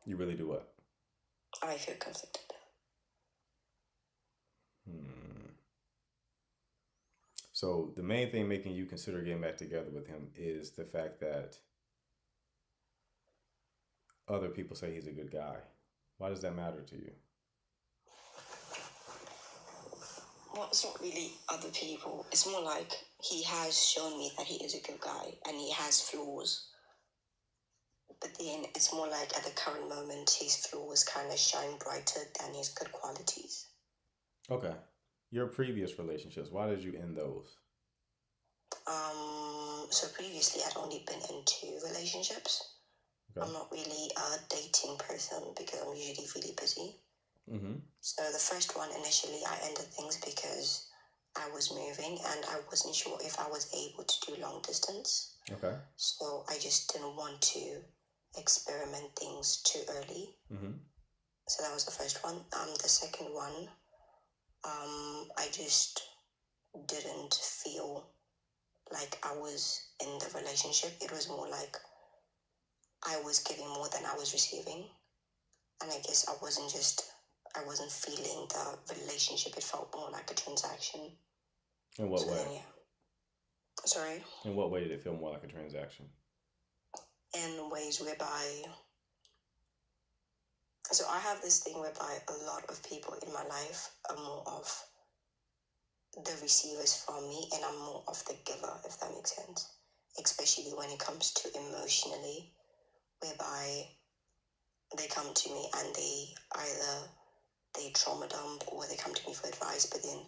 You really do what? I feel conflicted. So the main thing making you consider getting back together with him is the fact that other people say he's a good guy. Why does that matter to you? Well, it's not really other people. It's more like he has shown me that he is a good guy and he has flaws. But then it's more like at the current moment, his flaws kind of shine brighter than his good qualities. Okay. Your previous relationships, why did you end those? So previously I'd only been in 2 relationships. Okay. I'm not really a dating person because I'm usually really busy. So the first one, initially I ended things because I was moving and I wasn't sure if I was able to do long distance. Okay. So I just didn't want to experiment things too early. So that was the first one. The second one, I just didn't feel like I was in the relationship. It was more like I was giving more than I was receiving. And I guess I wasn't feeling the relationship. It felt more like a transaction. In what way? Then, yeah. Sorry? In what way did it feel more like a transaction? In ways whereby... So I have this thing whereby a lot of people in my life are more of the receivers from me and I'm more of the giver, if that makes sense. Especially when it comes to emotionally, whereby they come to me and they trauma dump or they come to me for advice, but then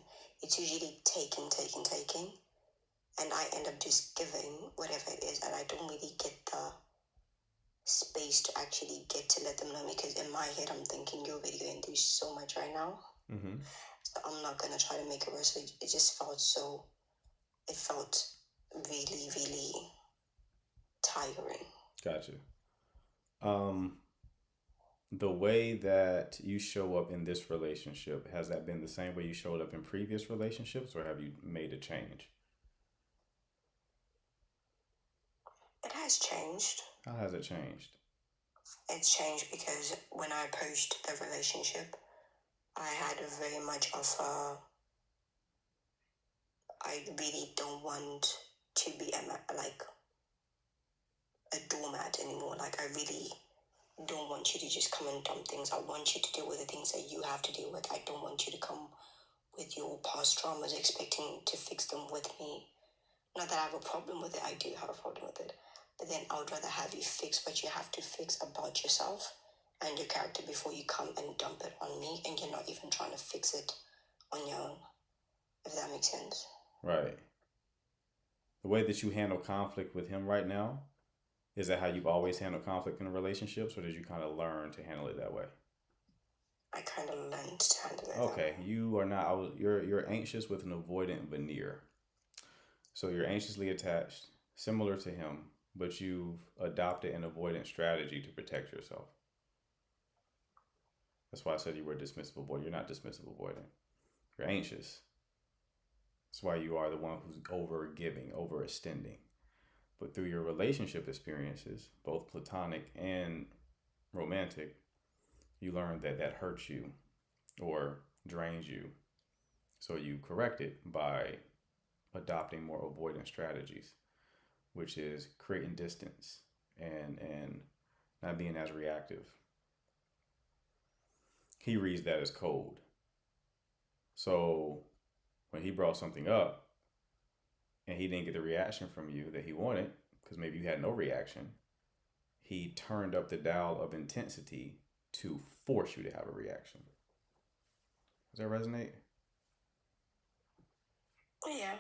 it's usually taking. And I end up just giving whatever it is and I don't really get the space to actually get to let them know because in my head I'm thinking you're already going through so much right now. So I'm not going to try to make it worse. It just felt really, really tiring. Gotcha. The way that you show up in this relationship, has that been the same way you showed up in previous relationships or have you made a change? It has changed. How has it changed? It's changed because when I approached the relationship, I had very much of I really don't want to be a doormat anymore. Like I really don't want you to just come and dump things. I want you to deal with the things that you have to deal with. I don't want you to come with your past traumas expecting to fix them with me. Not that I have a problem with it. I do have a problem with it. But then I would rather have you fix what you have to fix about yourself and your character before you come and dump it on me and you're not even trying to fix it on your own, if that makes sense. Right. The way that you handle conflict with him right now, is that how you've always handled conflict in relationships or did you kind of learn to handle it that way? I kind of learned to handle it. Okay, you are not, you're anxious with an avoidant veneer. So you're anxiously attached, similar to him, but you've adopted an avoidant strategy to protect yourself. That's why I said you were dismissive avoidant. You're not dismissive avoidant. You're anxious. That's why you are the one who's over-giving, overextending. But through your relationship experiences, both platonic and romantic, you learn that that hurts you or drains you. So you correct it by adopting more avoidant strategies, which is creating distance and not being as reactive. He reads that as cold. So when he brought something up and he didn't get the reaction from you that he wanted, because maybe you had no reaction, he turned up the dial of intensity to force you to have a reaction. Does that resonate? Yeah.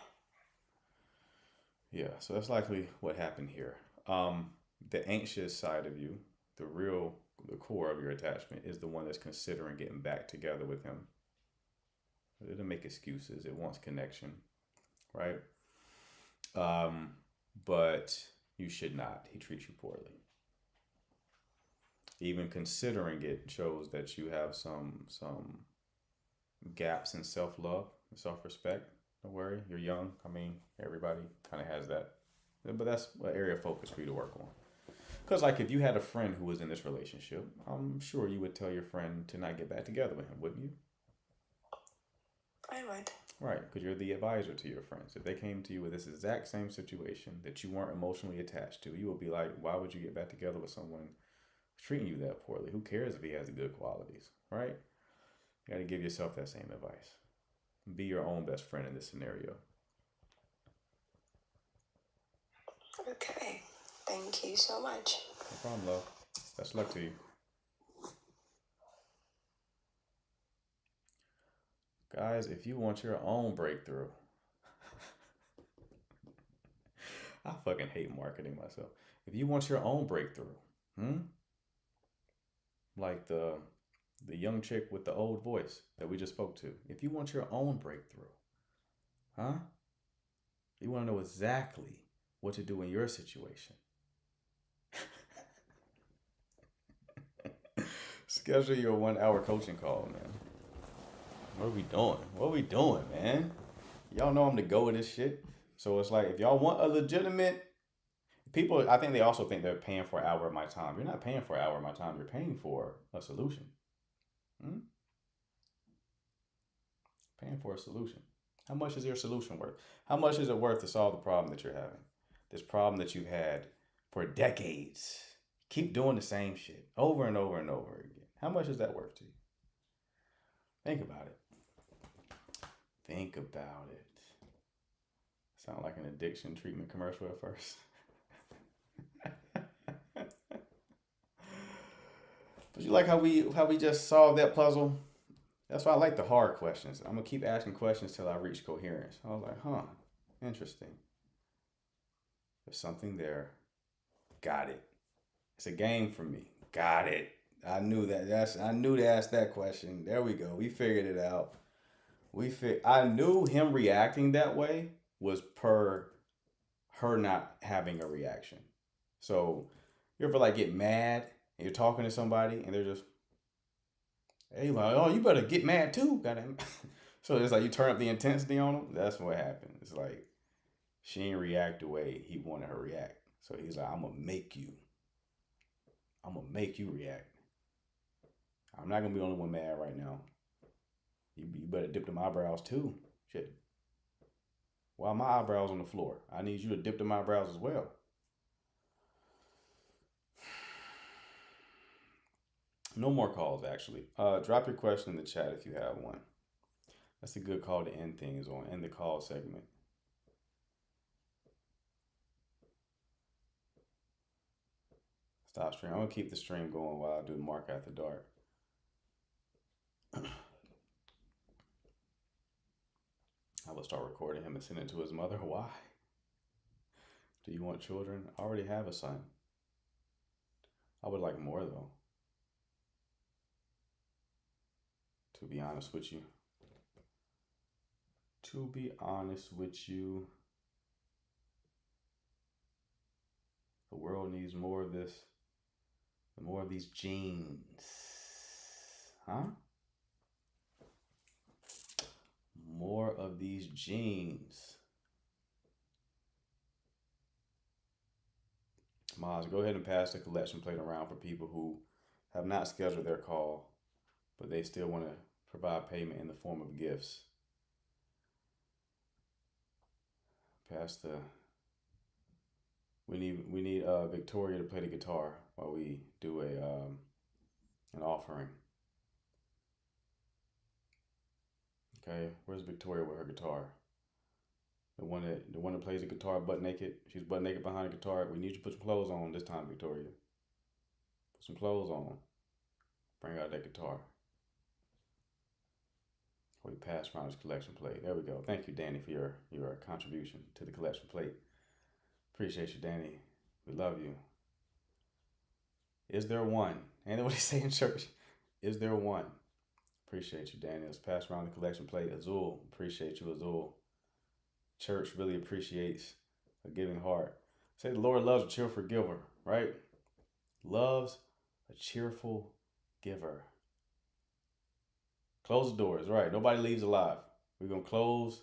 Yeah, so that's likely what happened here. The anxious side of you, the real the core of your attachment is the one that's considering getting back together with him. It doesn't make excuses. It wants connection, right? But you should not. He treats you poorly. Even considering it shows that you have some gaps in self-love and self-respect. Don't worry, you're young. I mean, everybody kind of has that. But that's an area of focus for you to work on. Because, like, if you had a friend who was in this relationship, I'm sure you would tell your friend to not get back together with him, wouldn't you? I would. Right, because you're the advisor to your friends. If they came to you with this exact same situation that you weren't emotionally attached to, you would be like, why would you get back together with someone treating you that poorly? Who cares if he has the good qualities, right? You got to give yourself that same advice. Be your own best friend in this scenario. Okay. Thank you so much. No problem, love. Best of luck to you. Guys, if you want your own breakthrough, I fucking hate marketing myself. If you want your own breakthrough, like the young chick with the old voice that we just spoke to, if you want your own breakthrough, you want to know exactly what to do in your situation, schedule your 1 hour coaching call, man. What are we doing? What are we doing, man? Y'all know I'm the go of this shit. So it's like, if y'all want a legitimate, people, I think they also think they're paying for an hour of my time. You're not paying for an hour of my time. You're paying for a solution. Paying for a solution. How much is your solution worth? How much is it worth to solve the problem that you're having? This problem that you've had for decades. Keep doing the same shit over and over and over again. How much is that worth to you? Think about it. Think about it. Sound like an addiction treatment commercial at first. But you like how we just solved that puzzle? That's why I like the hard questions. I'm gonna keep asking questions till I reach coherence. I was like, interesting. There's something there. Got it. It's a game for me. Got it. I knew that. I knew to ask that question. There we go. We figured it out. I knew him reacting that way was per her not having a reaction. So you ever like get mad and you're talking to somebody and they're just, hey, like, oh, you better get mad too. So it's like you turn up the intensity on them. That's what happened. It's like she didn't react the way he wanted her to react. So he's like, I'm gonna make you react. I'm not gonna be the only one mad right now. You better dip them eyebrows too. Shit. While my eyebrows on the floor, I need you to dip them eyebrows as well. No more calls, actually. Drop your question in the chat if you have one. That's a good call to end things on, end the call segment. Stop stream. I'm gonna keep the stream going while I do Mark After Dark. I will start recording him and send it to his mother. Why? Do you want children? I already have a son. I would like more though. To be honest with you. The world needs more of this. More of these genes. More of these genes. Maz, go ahead and pass the collection plate around for people who have not scheduled their call, but they still want to provide payment in the form of gifts. We need Victoria to play the guitar while we do an offering. Okay, where's Victoria with her guitar? The one that plays the guitar butt naked. She's butt naked behind the guitar. We need you to put some clothes on this time, Victoria. Put some clothes on. Bring out that guitar. We pass around this collection plate. There we go. Thank you, Danny, for your contribution to the collection plate. Appreciate you, Danny. We love you. Is there one? Ain't that what they say in church? Is there one? Appreciate you, Daniels. Pass around the collection plate. Azul, appreciate you, Azul. Church really appreciates a giving heart. Say the Lord loves a cheerful giver, right? Loves a cheerful giver. Close the doors, right? Nobody leaves alive. We're going to close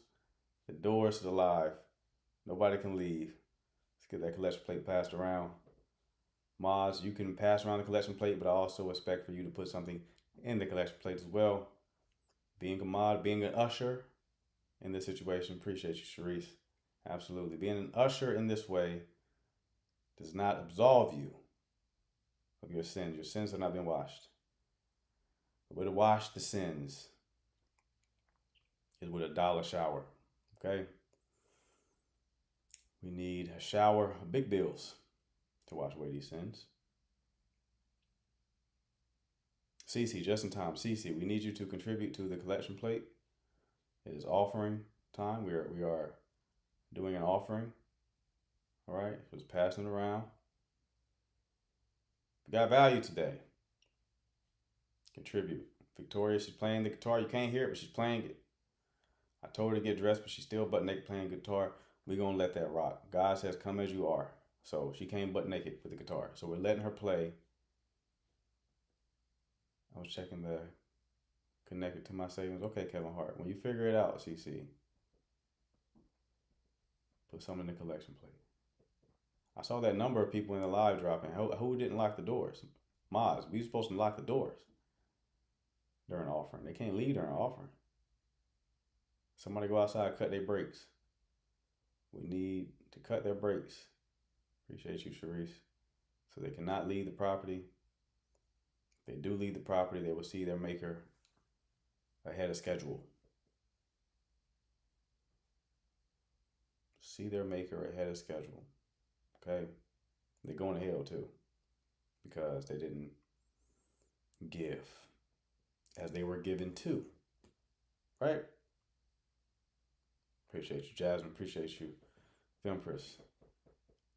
the doors to the live. Nobody can leave. Let's get that collection plate passed around. Maz, you can pass around the collection plate, but I also expect for you to put something in the collection plate as well. Being a mod, being an usher in this situation, appreciate you, Sharice. Absolutely. Being an usher in this way does not absolve you of your sins. Your sins have not been washed. The way to wash the sins is with a dollar shower, okay? We need a shower of big bills to wash away these sins. Cece, just in time. Cece, we need you to contribute to the collection plate. It is offering time. We are doing an offering. All right, just passing it around. We got value today. Contribute. Victoria, she's playing the guitar. You can't hear it, but she's playing it. I told her to get dressed, but she's still butt naked playing guitar. We're going to let that rock. God says, come as you are. So she came butt naked with the guitar. So we're letting her play. I was checking the connected to my savings. Okay, Kevin Hart. When you figure it out, CC, put some in the collection plate. I saw that number of people in the live dropping. Who didn't lock the doors? Maz, we were supposed to lock the doors during offering. They can't leave during offering. Somebody go outside, cut their brakes. We need to cut their brakes. Appreciate you, Sharice. So they cannot leave the property. If they do leave the property, they will see their maker ahead of schedule. See their maker ahead of schedule. Okay? They're going to hell too, because they didn't give as they were given to. Right? Appreciate you, Jasmine. Appreciate you, Fempress.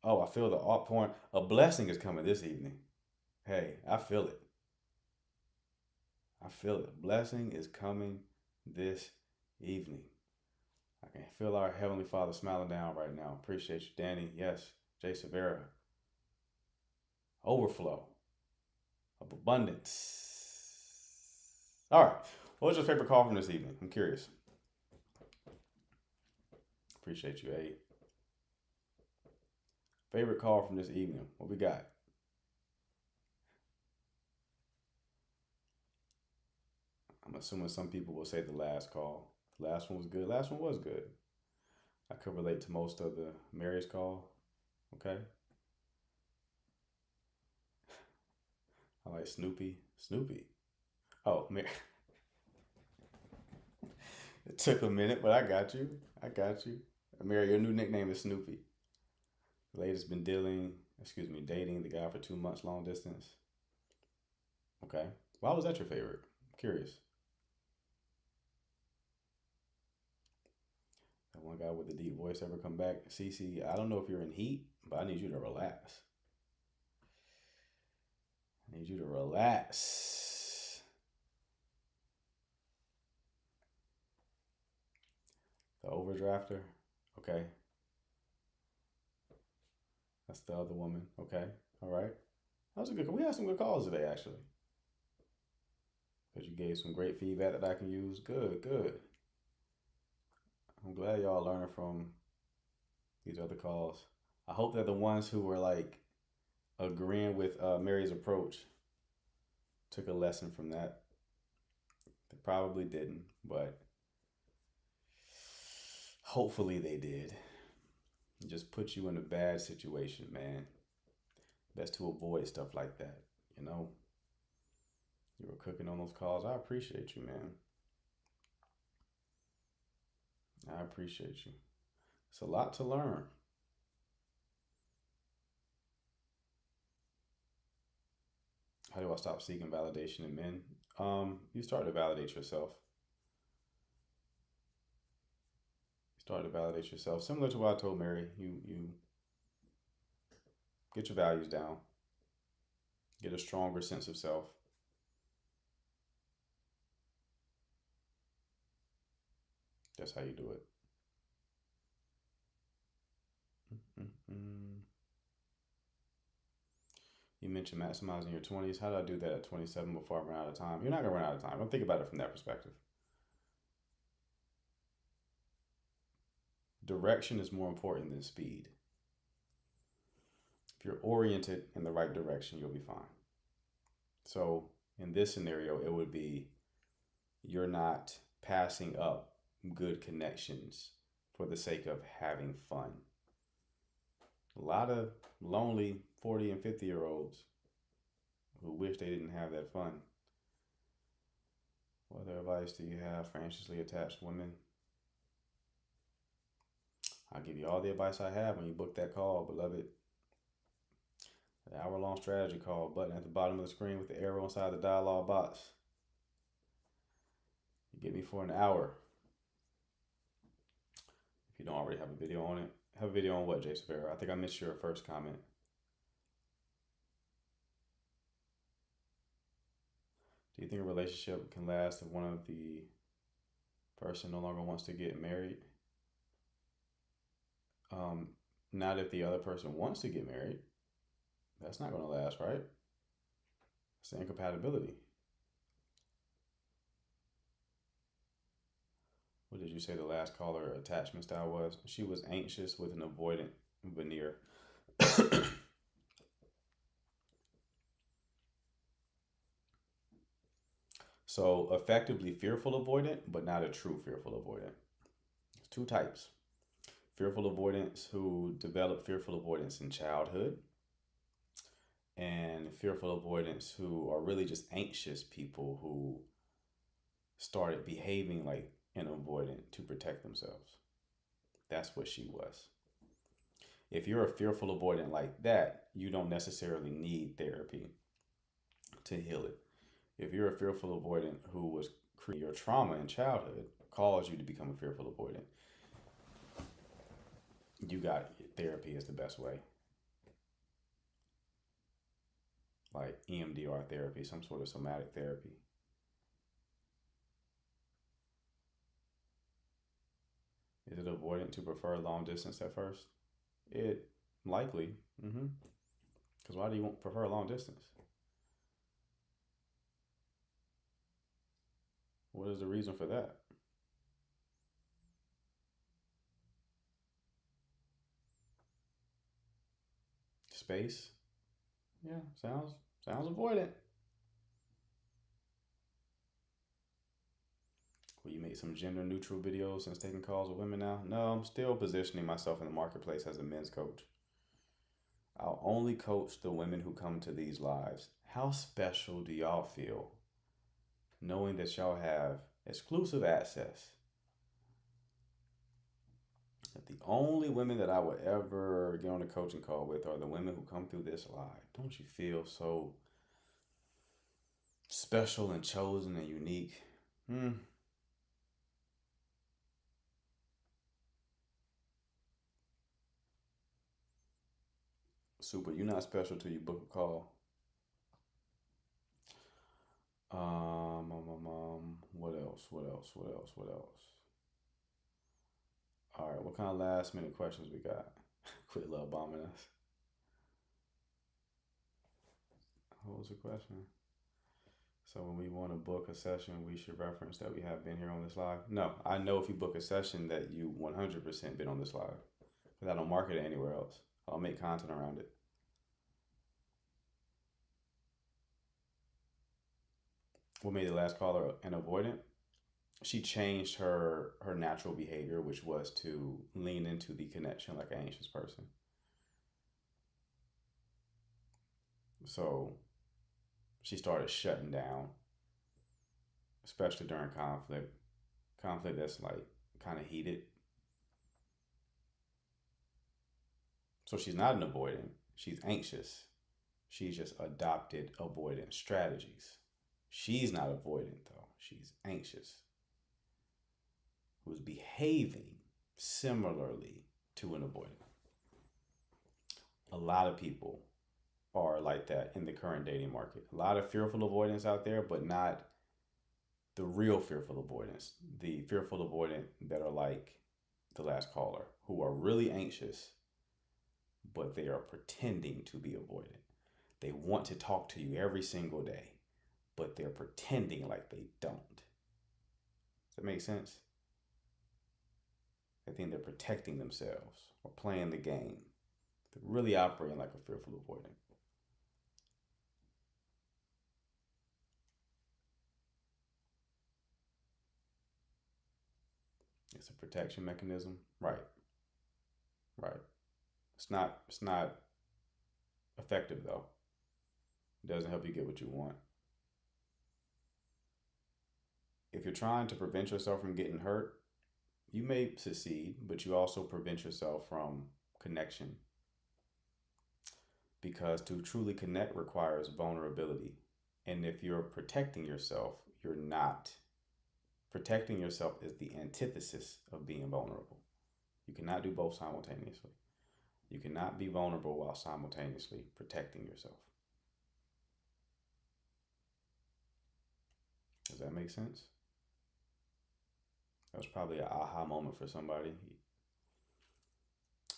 Oh, I feel the outpouring. A blessing is coming this evening. Hey, I feel it. I feel it. A blessing is coming this evening. I can feel our Heavenly Father smiling down right now. Appreciate you, Danny. Yes, Jay Severa. Overflow of abundance. All right. What was your favorite call from this evening? I'm curious. Appreciate you, A. Favorite call from this evening. What we got? I'm assuming some people will say the last call. The last one was good. Last one was good. I could relate to most of the Mary's call. Okay. I like Snoopy. Snoopy. Oh, Mary. It took a minute, but I got you. I got you. Mary, your new nickname is Snoopy. The lady's been dating the guy for 2 months long distance. Okay. Why was that your favorite? I'm curious. That one guy with the deep voice ever come back? Cece, I don't know if you're in heat, but I need you to relax. I need you to relax. The overdrafter? Okay. That's the other woman. Okay. All right. That was a good. We had some good calls today, actually. Because you gave some great feedback that I can use. Good, good. I'm glad y'all learning from these other calls. I hope that the ones who were like agreeing with Mary's approach took a lesson from that. They probably didn't, but hopefully they did. It just puts you in a bad situation, man. Best to avoid stuff like that, you know? You were cooking on those calls. I appreciate you, man. I appreciate you. It's a lot to learn. How do I stop seeking validation in men? You start to validate yourself. Start to validate yourself. Similar to what I told Mary, you get your values down. Get a stronger sense of self. That's how you do it. You mentioned maximizing your 20s. How do I do that at 27 before I run out of time? You're not going to run out of time. Don't think about it from that perspective. Direction is more important than speed. If you're oriented in the right direction, you'll be fine. So in this scenario, it would be you're not passing up good connections for the sake of having fun. A lot of lonely 40 and 50-year-olds who wish they didn't have that fun. What other advice do you have for anxiously attached women? I'll give you all the advice I have when you book that call, beloved. An hour-long strategy call, button at the bottom of the screen with the arrow inside the dialog box. You get me for an hour. If you don't already have a video on it. Have a video on what, Jay Severo? I think I missed your first comment. Do you think a relationship can last if one of the person no longer wants to get married? Not if the other person wants to get married. That's not going to last, right? It's the incompatibility. What did you say the last caller attachment style was? She was anxious with an avoidant veneer. So effectively fearful avoidant, but not a true fearful avoidant. There's two types. Fearful avoidants who develop fearful avoidance in childhood, and fearful avoidants who are really just anxious people who started behaving like an avoidant to protect themselves. That's what she was. If you're a fearful avoidant like that, you don't necessarily need therapy to heal it. If you're a fearful avoidant who was creating your trauma in childhood, caused you to become a fearful avoidant, you got therapy is the best way. Like EMDR therapy, some sort of somatic therapy. Is it avoidant to prefer long distance at first? It likely. Because why do you prefer long distance? What is the reason for that? Space? Yeah, sounds avoidant. Will you make some gender neutral videos since taking calls with women now? No, I'm still positioning myself in the marketplace as a men's coach. I'll only coach the women who come to these lives. How special do y'all feel knowing that y'all have exclusive access? That the only women that I would ever get on a coaching call with are the women who come through this live. Don't you feel so special and chosen and unique? Super, you're not special till you book a call. What else? All right, what kind of last minute questions we got? Quit love bombing us. What was the question? So when we want to book a session, we should reference that we have been here on this live? No, I know if you book a session that you 100% been on this live. Because I don't market it anywhere else. I'll make content around it. What made the last caller an avoidant? She changed her natural behavior, which was to lean into the connection like an anxious person. So she started shutting down, especially during conflict that's like kind of heated. So she's not an avoidant. She's anxious. She's just adopted avoidant strategies. She's not avoidant though. She's anxious. Who's behaving similarly to an avoidant. A lot of people are like that in the current dating market. A lot of fearful avoidance out there, but not the real fearful avoidance. The fearful avoidant that are like the last caller, who are really anxious, but they are pretending to be avoidant. They want to talk to you every single day, but they're pretending like they don't. Does that make sense? I think they're protecting themselves or playing the game. They're really operating like a fearful avoidant. It's a protection mechanism. Right. Right. It's not effective though. It doesn't help you get what you want. If you're trying to prevent yourself from getting hurt, you may succeed, but you also prevent yourself from connection. Because to truly connect requires vulnerability. And if you're protecting yourself, you're not. Protecting yourself is the antithesis of being vulnerable. You cannot do both simultaneously. You cannot be vulnerable while simultaneously protecting yourself. Does that make sense? That was probably an aha moment for somebody.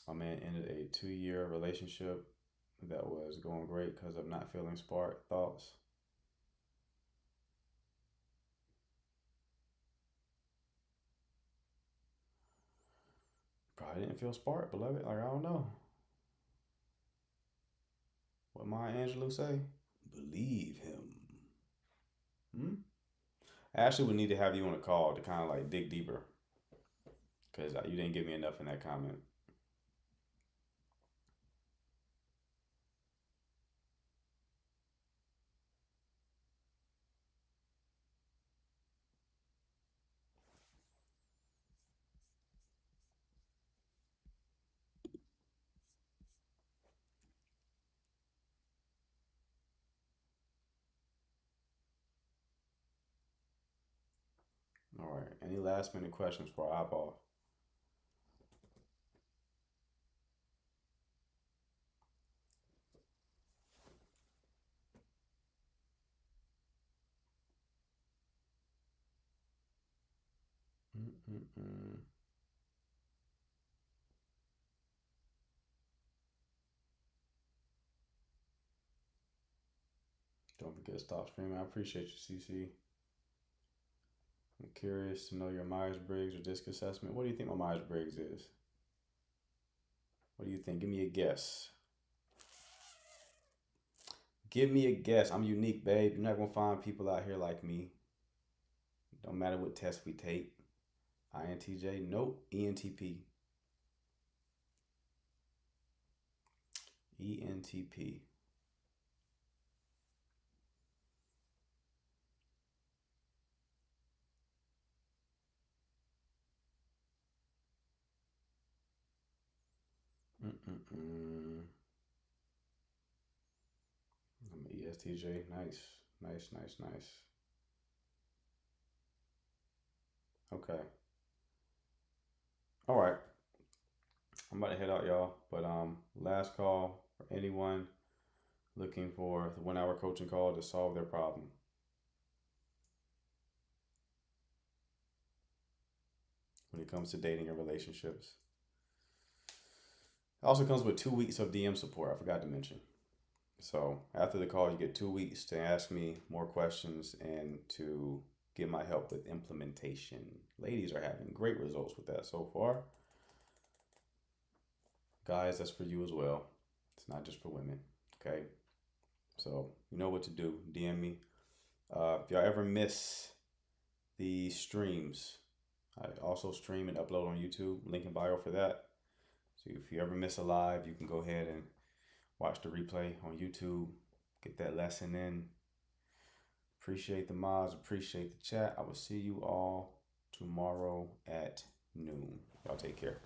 My man ended a 2-year relationship that was going great because of not feeling spark. Thoughts? Probably didn't feel spark, beloved. Like, I don't know. What Maya Angelou say? Believe him. I actually would need to have you on a call to kind of like dig deeper, because you didn't give me enough in that comment. All right. Any last minute questions before I hop off? Don't forget to stop streaming. I appreciate you, CC. I'm curious to know your Myers-Briggs or DISC assessment. What do you think my Myers-Briggs is? What do you think? Give me a guess. Give me a guess. I'm unique, babe. You're not going to find people out here like me. Don't matter what test we take. INTJ? Nope. ENTP. ENTP. I'm ESTJ. Nice. Okay. All right. I'm about to head out, y'all. But last call for anyone looking for the 1-hour coaching call to solve their problem. When it comes to dating and relationships. It also comes with 2 weeks of DM support, I forgot to mention. So after the call, you get 2 weeks to ask me more questions and to get my help with implementation. Ladies are having great results with that so far. Guys, that's for you as well. It's not just for women, okay? So you know what to do. DM me. If y'all ever miss the streams, I also stream and upload on YouTube. Link in bio for that. So if you ever miss a live, you can go ahead and watch the replay on YouTube. Get that lesson in. Appreciate the mods. Appreciate the chat. I will see you all tomorrow at noon. Y'all take care.